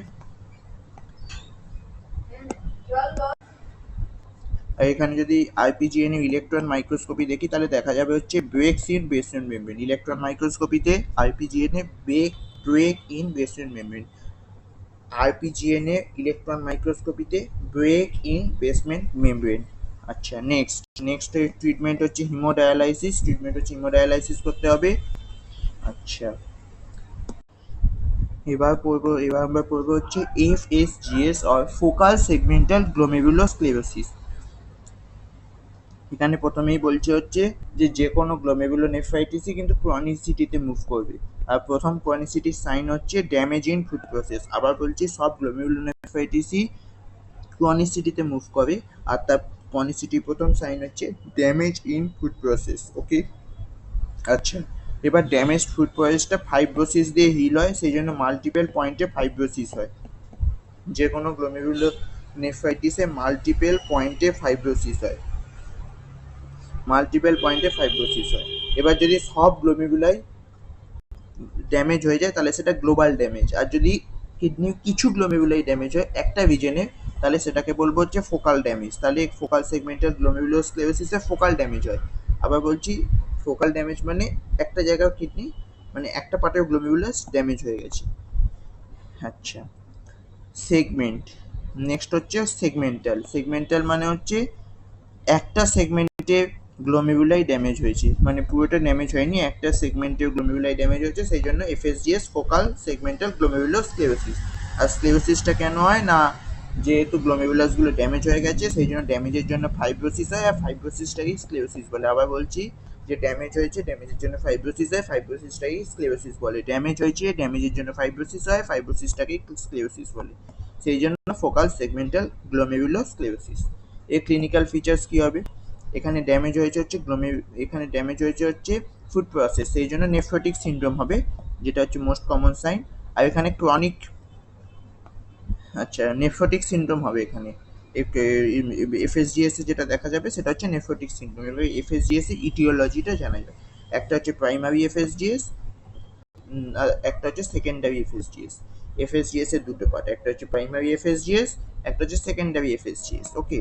আর এখানে যদি আইপিজিএন ইলেকট্রন মাইক্রোস্কোপি দেখি তাহলে দেখা যাবে হচ্ছে breaks in basement membrane. Electron মাইক্রোস্কোপিতে আইপিজিএন এ break in basement membrane, RPGN এ ইলেকট্রন মাইক্রোস্কোপিতে ব্রেক ইন বেসমেন্ট মেমব্রেন। আচ্ছা, নেক্সট ট্রিটমেন্ট হচ্ছে হিমোডায়ালাইসিস করতে হবে। আচ্ছা, এবার আমরা পড়বো হচ্ছে FSGS or focal segmental glomerulosclerosis. এখানে প্রথমেই বলছে হচ্ছে যে কোনো গ্লোমেরুলোনেফ্রাইটিসই কিন্তু ক্রনিসিটিতে মুভ করবে। আর প্রথম ক্রনিসিটির সাইন হচ্ছে ড্যামেজ ইন ফুড প্রসেস। আবার বলছি, সব গ্লোমেরুলোনেফ্রাইটিসই ক্রনিসিটিতে মুভ করে, আর তার ক্রনিসিটির প্রথম সাইন হচ্ছে ড্যামেজ ইন ফুড প্রসেস। ওকে, আচ্ছা, এবার ড্যামেজ ফুড প্রসেসটা ফাইব্রোসিস দিয়ে হিল হয়, সেই জন্য মাল্টিপল পয়েন্টে ফাইব্রোসিস হয়। যে কোনো গ্লোমেরুলোনেফ্রাইটিসে মাল্টিপল পয়েন্টে ফাইব্রোসিস হয়, এবার যদি সব গ্লোমেরুলাই ড্যামেজ হয়ে যায় তাহলে সেটা গ্লোবাল ড্যামেজ, আর যদি কিডনি কিছু গ্লোমেরুলাই ড্যামেজ হয় একটা রিজনে তাহলে সেটাকে বলবো হচ্ছে ফোকাল ড্যামেজ। তাহলে ফোকাল সেগমেন্টাল গ্লোমেরুলোস্ক্লেরোসিসে ফোকাল ড্যামেজ হয়। আবার বলছি, ফোকাল ড্যামেজ মানে একটা জায়গায় কিডনি, মানে একটা পার্টের গ্লোমেরুলাস ড্যামেজ হয়ে গেছে। আচ্ছা, সেগমেন্ট, নেক্সট হচ্ছে সেগমেন্টাল মানে হচ্ছে একটা সেগমেন্টে গ্লোমেরুলাই ড্যামেজ হয়েছে, মানে পুরোটা ড্যামেজ হয়নি, একটা সেগমেন্টে গ্লোমেরুলাই ড্যামেজ হয়েছে, সেই জন্য এফএসজিএস ফোকাল সেগমেন্টাল গ্লোমেরুলোস্ক্লেরোসিস। আর স্ক্লেরোসিসটা কেন হয় না, যেহেতু গ্লোমেরুলাসগুলো ড্যামেজ হয়ে গেছে সেই জন্য ড্যামেজের জন্য ফাইব্রোসিস হয়, আর ফাইব্রোসিসটাকেই স্ক্লেরোসিস বলে। আবার বলছি, যে ড্যামেজ হয়েছে ড্যামেজের জন্য ফাইব্রোসিস হয়, ফাইব্রোসিসটাকেই স্ক্লেরোসিস বলে। ড্যামেজ হয়েছে ড্যামেজের জন্য ফাইব্রোসিস হয়, ফাইব্রোসিসটাকেই স্ক্লেরোসিস বলে। সেই জন্য ফোকাল সেগমেন্টাল গ্লোমেরুলোস্ক্লেরোসিস। এর ক্লিনিক্যাল ফিচার্স কি হবে, এখানে ড্যামেজ হয়েছে হচ্ছে ফুড প্রসেস, সেই জন্য নেফ্রোটিক সিনড্রোম হবে, যেটা হচ্ছে মোস্ট কমন সাইন। আর এখানে ক্রনিক, আচ্ছা, নেফ্রোটিক সিনড্রোম হবে এখানে। এফএসজিএস এ যেটা দেখা যাবে সেটা হচ্ছে নেফ্রোটিক সিনড্রোম। এবার এফএসজিএস এর ইটিওলজিটা জানা যায়, একটা হচ্ছে প্রাইমারি এফএসজিএস, আর একটা হচ্ছে সেকেন্ডারি এফএসজিএস। এফএসজিএস এর দুটো পার্ট, একটা হচ্ছে প্রাইমারি এফএসজিএস, একটা হচ্ছে সেকেন্ডারি এফএসজিএস। ওকে,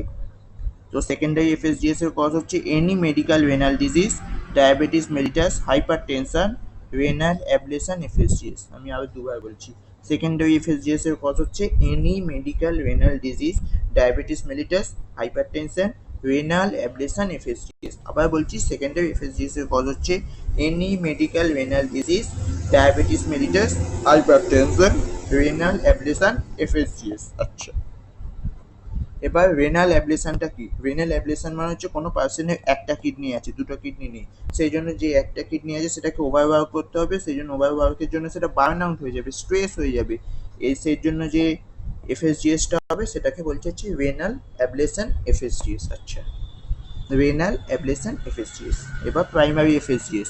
তো সেকেন্ডারি এফএসজিএস এর কজ হচ্ছে any medical renal disease, diabetes mellitus, hypertension, renal ablation FSGS. আমি আরো দুবার বলছি, সেকেন্ডারি এফএসজিএস এর কজ হচ্ছে any medical renal disease, diabetes mellitus, hypertension, renal ablation FSGS. আবার বলছি, সেকেন্ডারি এফএসজিএস এর কজ হচ্ছে any medical renal disease, diabetes mellitus, hypertension, renal ablation FSGS. আচ্ছা, এবার রেনাল অ্যাবলেশনটা কি, রেনাল অ্যাবলেশন মানে হচ্ছে কোনো পার্সনের একটা কিডনি আছে, দুটো কিডনি নেই, সেই জন্য যে একটা কিডনি আছে সেটাকে ওভারওয়ার্ক করতে হবে, সেই জন্য ওভারওয়ার্কের জন্য সেটা বার্ন আউট হয়ে যাবে, স্ট্রেস হয়ে যাবে, এই সেই জন্য যে এফএসজিএসটা হবে সেটাকে বলছে হচ্ছে রেনাল অ্যাবলেশন এফএসজিএস। আচ্ছা, রেনাল অ্যাবলেশন এফএসজিএস। এবার প্রাইমারি এফএসজিএস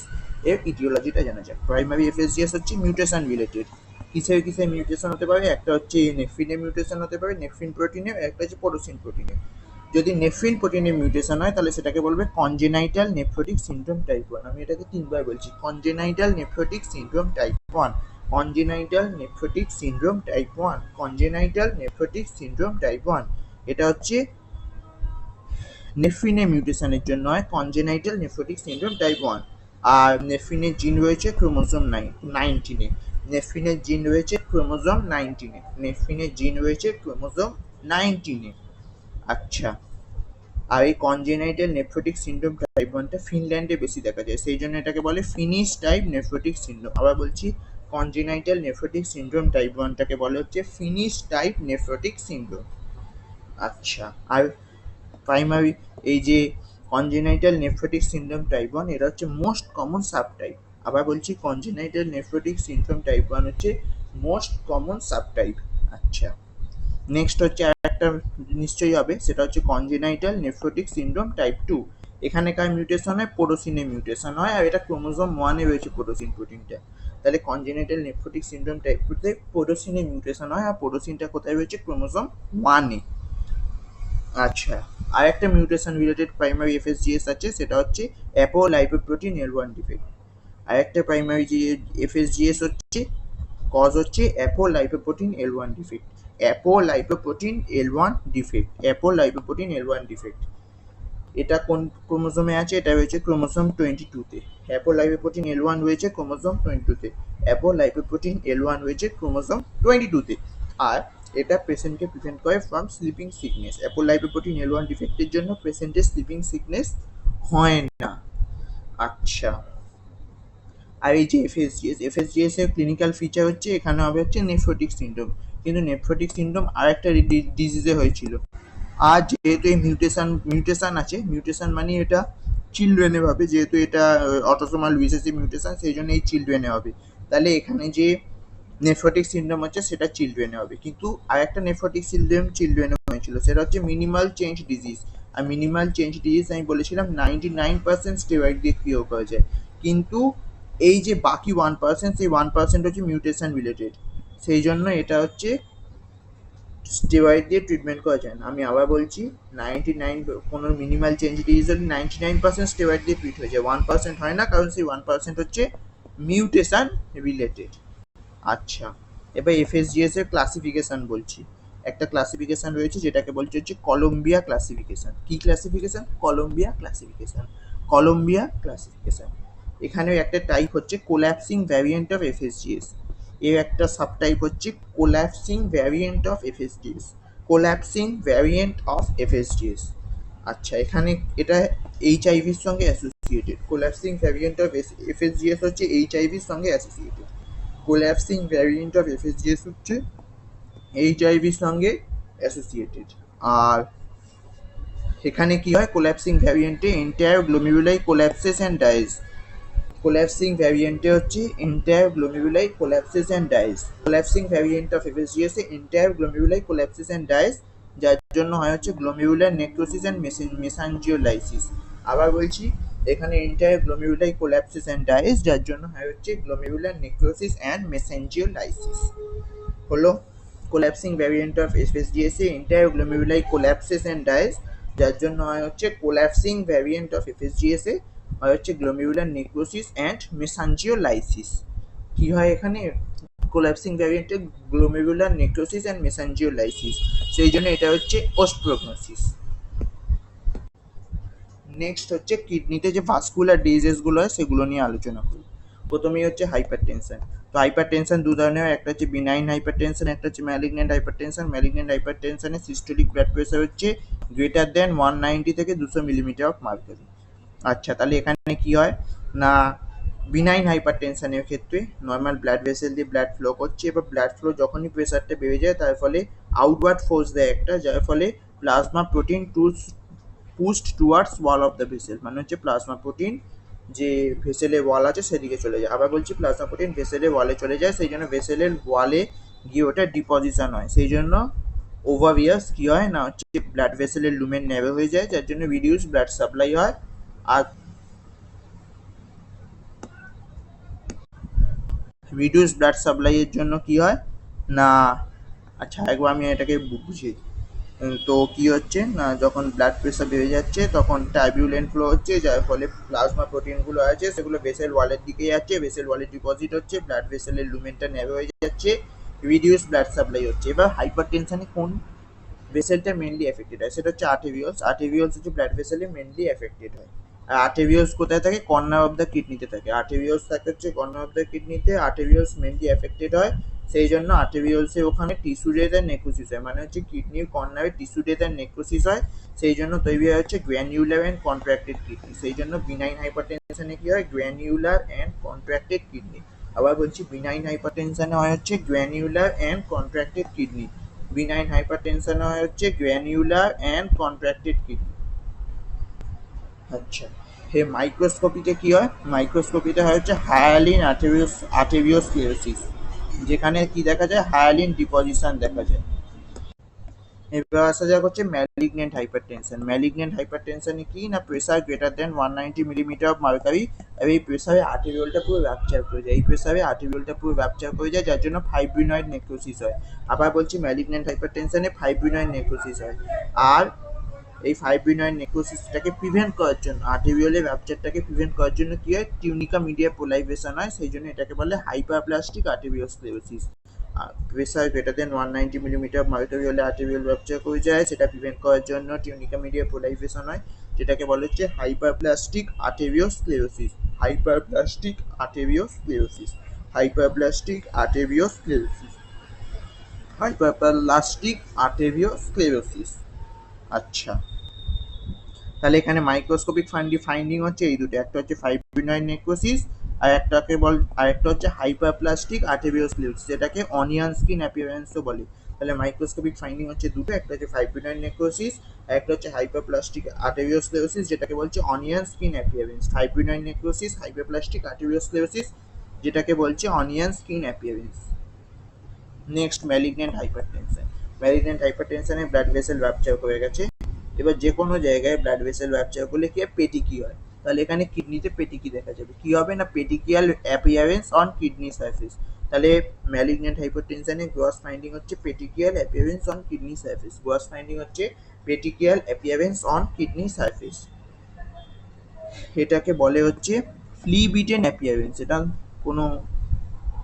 এর ইটিওলজিটা জানা যাক। প্রাইমারি এফএসজিএস হচ্ছে মিউটেশন রিলেটেড। কিসের মিউটেশন হতে পারে, একটা হচ্ছে নেফ্রিনে মিউটেশন হতে পারে, নেফ্রিন প্রোটিনে, একটা হচ্ছে পোরোসিন প্রোটিনে। যদি নেফ্রিন প্রোটিনে মিউটেশন হয় তাহলে সেটাকে বলবে কনজেনাইটাল নেফ্রোটিক সিনড্রোম টাইপ 1। আমি এটাকে তিনবার বলছি, congenital nephrotic syndrome type 1, congenital nephrotic syndrome type 1, congenital nephrotic syndrome type 1। এটা হচ্ছে নেফ্রিনে মিউটেশনের জন্য হয় কনজেনাইটাল নেফ্রোটিক সিনড্রোম টাইপ 1। আর নেফ্রিনের জিন রয়েছে ক্রোমোজোম 19-এ, নেফ্রিনের জিন রয়েছে ক্রোমোজোম 19-এ, নেফ্রিনের জিন রয়েছে ক্রোমোজোম 19-এ। আচ্ছা, আর এই কনজেনাইটাল নেফ্রোটিক সিনড্রোম টাইপ 1টা ফিনল্যান্ডে বেশি দেখা যায়, সেই জন্য এটাকে বলে ফিনিশ টাইপ নেফ্রোটিক সিনড্রোম। আবার বলছি, কনজেনাইটাল নেফ্রোটিক সিনড্রোম টাইপ 1টাকে বলে হচ্ছে ফিনিশ টাইপ নেফ্রোটিক সিনড্রোম। আচ্ছা, আর প্রাইমারি এই যে কনজেনাইটাল নেফ্রোটিক সিনড্রোম টাইপ 1 এটা হচ্ছে মোস্ট কমন সাবটাইপ। আবার বলছি, কনজেনাইটাল নেফ্রোটিক সিনড্রোম টাইপ 1 হচ্ছে মোস্ট কমন সাবটাইপ। আচ্ছা, নেক্সট হচ্ছে একটা নিশ্চয়ই হবে, সেটা হচ্ছে কনজেনাইটাল নেফ্রোটিক সিনড্রোম টাইপ 2। এখানেকার মিউটেশন হয় পোরোসিনে মিউটেশন হয়, আর এটা ক্রোমোজোম 1-এ রয়েছে পোরোসিন প্রোটিনটা। তাহলে কনজেনিটাল নেফ্রোটিক সিনড্রোম টাইপ 2-তে পোরোসিনে মিউটেশন হয়, আর পোরোসিনটা কোথায় রয়েছে? ক্রোমোজোম 1-এ। আচ্ছা, আর একটা মিউটেশন রিলেটেড প্রাইমারি এফএসজিএস আছে, সেটা হচ্ছে অ্যাপোলাইপোপ্রোটিন L1 ডিফেক্ট। আর একটা প্রাইমারি যে এফএসজিএস হচ্ছে কজ হচ্ছে apolipoprotein L1 defect. Apolipoprotein L1 defect, apolipoprotein L1 defect. এটা কোন ক্রোমোজোমে আছে? এটা রয়েছে ক্রোমোজোম 22-তে। অ্যাপোলাইপোপ্রোটিন L1 রয়েছে ক্রোমোজোম 22-তে। অ্যাপোলাইপোপ্রোটিন L1 রয়েছে ক্রোমোজোম 22-তে। আর এটা পেশেন্টকে প্রিভেন্ট করে ফ্রম স্লিপিং সিকনেস। অ্যাপোলাইপোপ্রোটিন L1 ডিফেক্টের জন্য পেশেন্টের স্লিপিং সিকনেস হয় না। আচ্ছা, আর এই যে এফএসজিএস এর ক্লিনিক্যাল ফিচার হচ্ছে এখানে হবে হচ্ছে নেফ্রোটিক সিনড্রোম। কিন্তু নেফ্রোটিক সিনড্রোম আর একটা ডিজিজে হয়েছিল। আর যেহেতু এই মিউটেশন আছে, মিউটেশন মানে এটা চিলড্রেনে হবে, যেহেতু এটা অটোসোমাল রিসেসিভ মিউটেশন, সেই জন্য এই চিলড্রেনে হবে। তাহলে এখানে যে নেফ্রোটিক সিনড্রোম হচ্ছে সেটা চিলড্রেনে হবে। কিন্তু আর একটা নেফ্রোটিক সিনড্রোম চিলড্রেনে হয়েছিল, সেটা হচ্ছে মিনিমাল চেঞ্জ ডিজিজ। আর মিনিমাল চেঞ্জ ডিজিজ আমি বলেছিলাম 99% স্টেরয়েড দিয়ে কিওর করা যায়। কিন্তু এই যে বাকি 1%, সেই 1% হচ্ছে মিউটেশন রিলেটেড, সেই জন্য এটা হচ্ছে স্টেরয়েড দিয়ে ট্রিটমেন্ট করা যায় না। আমি আবার বলছি, 99 কোনো মিনিমাল চেঞ্জ ডিজিজ হলে 99% স্টেরয়েড দিয়ে ট্রিট হয়ে যায়, 1% হয় না, কারণ সেই 1% হচ্ছে মিউটেশন রিলেটেড। আচ্ছা, এবার এফএসজিএস এর ক্লাসিফিকেশন বলছি। একটা ক্লাসিফিকেশন রয়েছে যেটাকে বলছে হচ্ছে কলম্বিয়া ক্লাসিফিকেশন। কি classification? Columbia classification. Columbia classification. এখানে একটা টাইপ হচ্ছে কোল্যাপসিং ভ্যারিয়েন্ট অফ এফএসজিএস। এর একটা সাবটাইপ হচ্ছে collapsing variant of FSGS. Collapsing variant of FSGS. আচ্ছা, এখানে এটা এইচআইভির সঙ্গে associated. Collapsing variant of FSGS হচ্ছে এইচআইভির সঙ্গে associated. Collapsing variant of FSGS হচ্ছে এইচআইভির সঙ্গে অ্যাসোসিয়েটেড। আর এখানে কি হয়? কোল্যাপসিং ভ্যারিয়েন্টে entire glomeruli collapses and dies. Collapsing ভ্যারিয়েন্টে হচ্ছে entire glomeruli collapses and dies. Collapsing variant of FSGS এ entire glomeruli collapses and dies, যার জন্য হয় হচ্ছে গ্লোমেরুলার নেক্রোসিস অ্যান্ড মেসানজিওলাইসিস। আবার বলছি, এখানে entire glomeruli collapses and dies, যার জন্য হয় হচ্ছে গ্লোমেরুলার নেক্রোসিস অ্যান্ড মেসেঞ্জিওলাইসিস। হলো কোল্যাপসিং ভ্যারিয়েন্ট অফ এফএসজিএস এ entire glomeruli collapses and dies, যার জন্য হয় হচ্ছে কোল্যাপসিং ভ্যারিয়েন্ট অফ এফএসজিএস এ হয় হচ্ছে গ্লোমেরুলার নেক্রোসিস অ্যান্ড মেসানজিওলাইসিস। কি হয় এখানে? কোল্যাপসিং ভ্যারিয়েন্টে গ্লোমেরুলার নেক্রোসিস অ্যান্ড মেসানজিওলাইসিস, সেই জন্য এটা হচ্ছে পোস্ট প্রগনোসিস। নেক্সট হচ্ছে কিডনিতে যে ভাস্কুলার ডিজিজগুলো হয় সেগুলো নিয়ে আলোচনা করি। প্রথমেই হচ্ছে হাইপার টেনশন। তো হাইপার টেনশন দু ধরনের হয়, একটা হচ্ছে বিনাইন হাইপার টেনশন, একটা হচ্ছে malignant hyper tension. Malignant hyper টেনশনে সিস্টোলিক ব্লাড প্রেশার হচ্ছে গ্রেটার দেন 190 থেকে 200 মিলিমিটার অফ মার্কারি। আচ্ছা, তাহলে এখানে কি হয় না, বিনাইন হাইপার টেনশনের ক্ষেত্রে নর্মাল ব্লাড ভেসেল দিয়ে ব্লাড ফ্লো করছে, এবার ব্লাড ফ্লো যখনই প্রেশারটা বেড়ে যায় তার ফলে আউটওয়ার্ড ফোর্স দেয় একটা, যার ফলে plasma protein pushed towards wall of the vessel, মানে হচ্ছে প্লাজমা প্রোটিন যে ভেসেলের ওয়াল আছে সেদিকে চলে যায়। আবার বলছি, প্লাজমা প্রোটিন ভেসেলের ওয়ালে চলে যায়, সেই জন্য ভেসেলের ওয়ালে গিয়ে ওটা ডিপোজিশন হয়, সেই জন্য ওভার ইয়ার্স কি হয় না হচ্ছে ব্লাড ভেসেলের লুমেন ন্যারো হয়ে যায়, যার জন্য রিডিউস ব্লাড সাপ্লাই হয়। আর রিডিউস ব্লাড সাপ্লাইয়ের জন্য কি হয় না, আচ্ছা একবার আমি এটাকে বুঝিয়ে দিই। তো কি হচ্ছে না, যখন ব্লাড প্রেশার বেড়ে যাচ্ছে তখন টার্বিউলেন্ট ফ্লো হচ্ছে, যার ফলে প্লাজমা প্রোটিনগুলো আছে সেগুলো ভেসেল ওয়ালের দিকে যাচ্ছে, ভেসেল ওয়ালে ডিপোজিট হচ্ছে, ব্লাড ভেসেলের লুমেনটা ন্যারো হয়ে যাচ্ছে, রিডিউস ব্লাড সাপ্লাই হচ্ছে। এবার হাইপার টেনশনে কোন ভেসেলটা মেনলি এফেক্টেড হয়? সেটা হচ্ছে আর্টেরিওলস। আর্টেরিওলস হচ্ছে ব্লাড ভেসেলে মেনলি এফেক্টেড হয়। আর আর্টেরিওলস কোথায় থাকে? কর্নার অফ দ্য কিডনিতে থাকে। আর্টেরিওলস থাকে হচ্ছে কর্নার অফ দ্য কিডনিতে। আর্টেরিওলস মেনলি এফেক্টেড হয়, সেই জন্য আর্টেরিওলসে ওখানে টিস্যু ডেথ আর নেক্রোসিস হয়, মানে হচ্ছে কিডনির কর্নারে টিস্যু ডেথ আর নেক্রোসিস হয়, সেই জন্য তৈরি হয় হচ্ছে গ্র্যানিউলার অ্যান্ড কন্ট্রাক্টেড কিডনি। সেই জন্য বিনাইন হাইপারটেনশনে কি হয়? Granular and contracted kidney. আবার বলছি, বিনাইন হাইপারটেনশনে হয় হচ্ছে granular and contracted kidney. Benign hypertension হয় হচ্ছে গ্র্যানিউলার অ্যান্ড কন্ট্রাক্টেড কিডনি। আচ্ছা, হে মাইক্রোস্কোপিতে কি হয়? মাইক্রোস্কোপিতে হয় হচ্ছে হায়ালিন আর্টেরিওস্ক্লেরোসিস, যেখানে কি দেখা যায়? হায়ালিন ডিপোজিশন দেখা যায়। এবার আসা যাক হচ্ছে ম্যালিগনেন্ট হাইপারটেনশন। ম্যালিগনেন্ট হাইপারটেনশনে কি না, pressure greater than 190 millimetre of mercury, আর এই প্রেসারে আর্টেরিওলটা পুরো র্যাপচার করে যায়, এই প্রেসারে আর্টেরিওলটা পুরো র্যাপচার করে যায়, যার জন্য ফাইব্রিনয়েড নেক্রোসিস হয়। আবার বলছি ম্যালিগনেন্ট হাইপারটেনশনে ফাইব্রিনয়েড নেক্রোসিস হয়। আর এই ফাইব্রিনয়েড নেক্রোসিসটাকে প্রিভেন্ট করার জন্য, আর্টেরিওলের র্যাপচারটাকে প্রিভেন্ট করার জন্য কি হয়, টিউনিকা মিডিয়া পোলাইভেশন হয়, সেই জন্য এটাকে বলে হাইপারপ্লাস্টিক আর্টেরিওস্ক্লেরোসিস। আর pressure greater than 190 millimetre mercury হলে আর্টেরিয়াল রাপচার হয়ে যায়, সেটা প্রিভেন্ট করার জন্য টিউনিকা মিডিয়া পোলাইভেশন হয়, যেটাকে বলা হচ্ছে hyperplastic arteriosclerosis. Hyperplastic arteriosclerosis, hyperplastic arteriosclerosis, hyperplastic arteriosclerosis. আচ্ছা, তাহলে এখানে মাইক্রোস্কোপিক ফাইন্ডিং হচ্ছে এই দুটো, একটা হচ্ছে ফাইব্রিনয়েড নেক্রোসিস, আর একটা হচ্ছে হাইপারপ্লাস্টিক আর্টেরিওস্ক্লেরোসিস, যেটাকে অনিয়ন স্কিন অ্যাপিয়ারেন্সও বলে। তাহলে মাইক্রোস্কোপিক ফাইন্ডিং হচ্ছে দুটো, একটা হচ্ছে ফাইব্রিনয়েড নেক্রোসিস আর একটা হচ্ছে হাইপারপ্লাস্টিক আর্টেরিওস্ক্লেরোসিস, যেটাকে বলছে onion skin appearance. Fibrinoid necrosis, hyperplastic arteriosclerosis, যেটাকে বলছে onion skin appearance. Next malignant hypertension. Malignant হাইপারটেনশনে ব্লাড ভেসেল রাপচার হয়ে গেছে। এবার যে কোনো জায়গায় ব্লাড ভেসেল রাপচার করলে কি হয়, পেটিকি হয়। তাহলে এখানে কিডনিতে পেটিকি দেখা যাবে, কি হবে না, petechial appearance on kidney surface. তাহলে ম্যালিগনেন্ট হাইপারটেনশনে গ্রস ফাইন্ডিং হচ্ছে petechial appearance on kidney surface. Gross finding হচ্ছে petechial appearance on kidney surface. এটাকে বলে হচ্ছে ফ্লি বিটেন অ্যাপিয়ারেন্স। এটা কোনো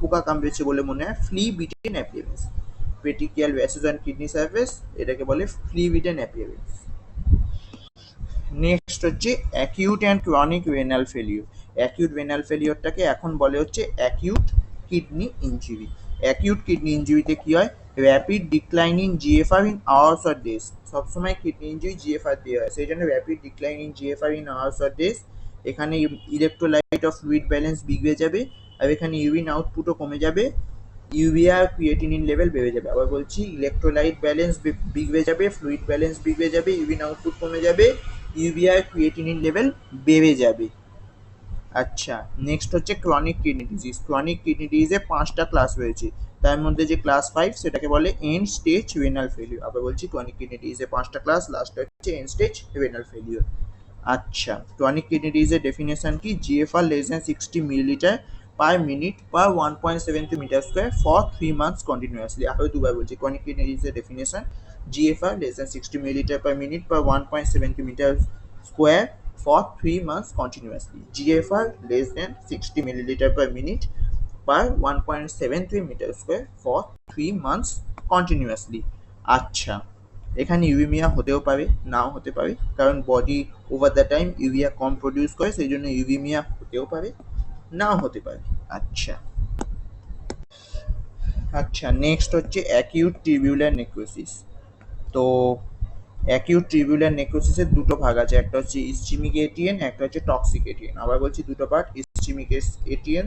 পোকা কামড়েছে বলে মনে হয়, flea bitten appearance. Petechial vases on kidney surface, এটাকে বলে ফ্লি বিটেন অ্যাপিয়ারেন্স। নেক্সট হচ্ছে acute and chronic renal failure. Acute renal ফেলিওরটাকে এখন বলে হচ্ছে acute kidney injury. Acute kidney ইনজুরিতে কি হয়, rapid decline in GFR in hours or days. সবসময় কিডনি ইনজুরি জিএফআর দিয়ে হয়, সেই জন্য rapid decline in GFR in hours or days. এখানে ইলেকট্রোলাইট অফ ফ্লুইড ব্যালেন্স বিগড়ে যাবে, আর এখানে ইউরিন আউটপুটও কমে যাবে, ইউরিয়া ক্রিয়েটিনিন লেভেল বেড়ে যাবে। আবার বলছি, ইলেকট্রোলাইট ব্যালেন্স বিগড়ে যাবে, ফ্লুইড ব্যালেন্স বিগড়ে যাবে, ইউরিন আউটপুট কমে যাবে, ইউরিয়া ক্রিয়েটিনিন লেভেল বেড়ে যাবে। আচ্ছা, নেক্সট হচ্ছে chronic kidney disease. Chronic kidney ডিজিজে 5টা ক্লাস রয়েছে, তার মধ্যে যে ক্লাস 5 সেটাকে বলে এন্ড স্টেজ রেনাল ফেলিওর। আবার বলছি, ক্রনিক কিডনি ডিজিজে 5টা ক্লাস, লাস্ট হচ্ছে এন্ড স্টেজ রেনাল ফেলিওর। আচ্ছা, ক্রনিক কিডনি ডিজিজের ডেফিনেশন কি, GFR less than 60 millilitre per minute per 1.73 metre square for 3 months continuously. আরও দুবার বলছি, ক্রনিক কিডনি ডিজিজের definition, GFR less than 60 millilitre per minute per 1.73 metre square for 3 months continuously. GFR less than 60 milliliter per minute per 1.73 meter square for 3 months continuously. আচ্ছা, এখানে ইউরিমিয়া হতেও পারে, নাও হতে পারে, কারণ body over the time urea com produce করে, সেই জন্য ইউরিমিয়া হতেও পারে, নাও হতে পারে। আচ্ছা আচ্ছা, নেক্সট হচ্ছে অ্যাকিউট টিউবুলার নেক্রোসিস। তো অ্যাকিউট টিউবুলার নেক্রোসিসের দুটো ভাগ আছে, একটা হচ্ছে ইসচিমিক এটিএন, একটা হচ্ছে টক্সিক এটিএন। আবার বলছি, দুটো part, ischaemic ATN,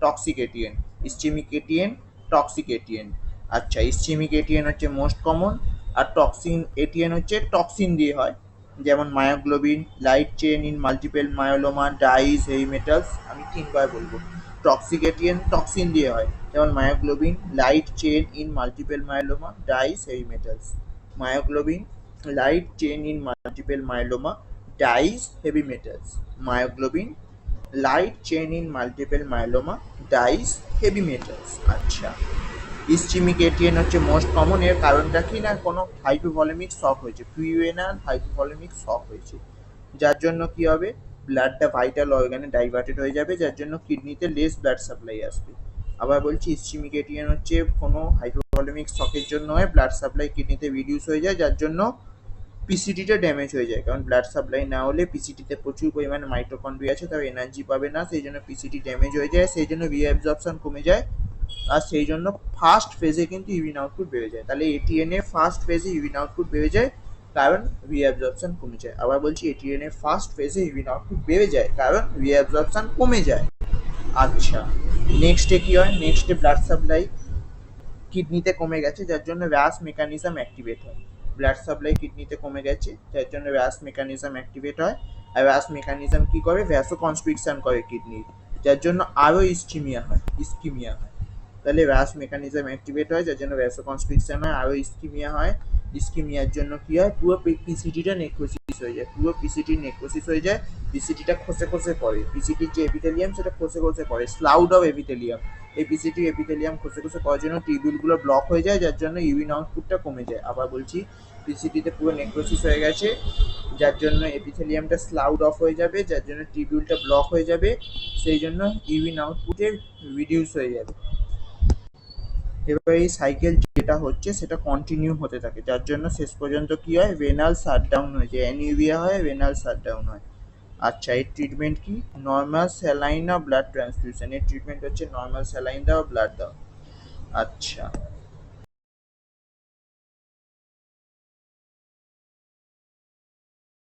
toxic ATN. Ischaemic ATN, toxic ATN. আচ্ছা, ইসচিমিক এটিএন হচ্ছে মোস্ট কমন, আর টক্সিন এটিএন হচ্ছে টক্সিন দিয়ে হয়, যেমন myoglobin, light chain in multiple myeloma, dyes, heavy metals. আমি 3বার বলবো। টক্সিক এটিএন টক্সিন দিয়ে হয়, যেমন myoglobin, light chain in multiple myeloma, dyes, heavy metals. মায়োগ্লোবিন, light chain in multiple myeloma, dyes, heavy metals. Myoglobin, light chain in multiple myeloma, dyes, heavy metals. আচ্ছা, ইসচিমিক এটিএন হচ্ছে মোস্ট কমন। এর কারণটা কি না, কোনো হাইপোভলিমিক শক হয়েছে, প্রিরেনাল হাইপোভলিমিক শক হয়েছে, যার জন্য কি হবে, ব্লাডটা ভাইটাল অর্গানে ডাইভার্টেড হয়ে যাবে, যার জন্য কিডনিতে লেস ব্লাড সাপ্লাই আসবে। আবার বলছি, ইসচিমিক এটিএন হচ্ছে কোনো হাইপোভলিমিক শকের জন্য হয়, ব্লাড সাপ্লাই কিডনিতে রিডিউস হয়ে যায়, যার জন্য পিসিটিটা ড্যামেজ হয়ে যায়, কারণ ব্লাড সাপ্লাই না হলে পিসিটিতে প্রচুর পরিমাণে মাইটোকন্ড্রিয়া আছে, তার এনার্জি পাবে না, সেই জন্য পিসিটি ড্যামেজ হয়ে যায়, সেই জন্য রিঅ্যাবজর্পশন কমে যায়, আর সেই জন্য ফার্স্ট ফেজে কিন্তু ইউরিন আউটপুট বেড়ে যায়। তাহলে এটিএন এর ফার্স্ট ফেজে ইউরিন আউটপুট বেড়ে যায়, কারণ রিঅ্যাবজর্পশন কমে যায়। আবার বলছি, এটিএন এর ফার্স্ট ফেজে ইউরিন আউটপুট বেড়ে যায়, কারণ রিঅ্যাবজর্পশন কমে যায়। আচ্ছা, নেক্সটে কি হয়, নেক্সটে ব্লাড সাপ্লাই কিডনিতে কমে গেছে, যার জন্য র্যাশ মেকানিজম অ্যাক্টিভেট হয়। ব্লাড সাপ্লাই কিডনিতে কমে গেছে, যার জন্য র্যাশ মেকানিজম অ্যাক্টিভেট হয়, আর র্যাশ মেকানিজম কি করে, ভ্যাসো কনস্ট্রিকশন করে কিডনির, যার জন্য আরও ইসকিমিয়া হয়। তাহলে ভ্যাস মেকানিজম অ্যাক্টিভেট হয়, যার জন্য ভ্যাসোকনস্ট্রিকশন হয়, আরও ইস্কিমিয়া হয়। ইস্কিমিয়ার জন্য কি হয়, পুরো পিসিটিটা নেক্রোসিস হয়ে যায়, পুরো পিসিটি নেক্রোসিস হয়ে যায়, পিসিটিটা খসে খসে পড়ে, পিসিটির যে এপিথেলিয়াম সেটা খসে খসে পড়ে, স্লাউড অফ এপিথেলিয়াম। এই পিসিটি এপিথেলিয়াম খসে খসে পড়ার জন্য টিউবিউলগুলো ব্লক হয়ে যায়, যার জন্য ইউরিন আউটপুটটা কমে যায়। আবার বলছি, পিসিটিতে পুরো নেক্রোসিস হয়ে গেছে, যার জন্য এপিথেলিয়ামটা স্লাউড অফ হয়ে যাবে, যার জন্য টিউবিউলটা ব্লক হয়ে যাবে, সেই জন্য ইউরিন আউটপুটে রিডিউস হয়ে যাবে। এবার এই সাইকেল যেটা হচ্ছে সেটা কন্টিনিউ হতে থাকে, যার জন্য শেষ পর্যন্ত কি হয়, ভেনাল শাটডাউন হয়ে যায়, অ্যানিউরিয়া হয়, ভেনাল শাটডাউন হয়। আচ্ছা, এর ট্রিটমেন্ট কি? নর্মাল স্যালাইন আর ব্লাড ট্রান্সফিউশন। এর ট্রিটমেন্ট হচ্ছে নর্মাল স্যালাইন দাও, ব্লাড দাও। আচ্ছা,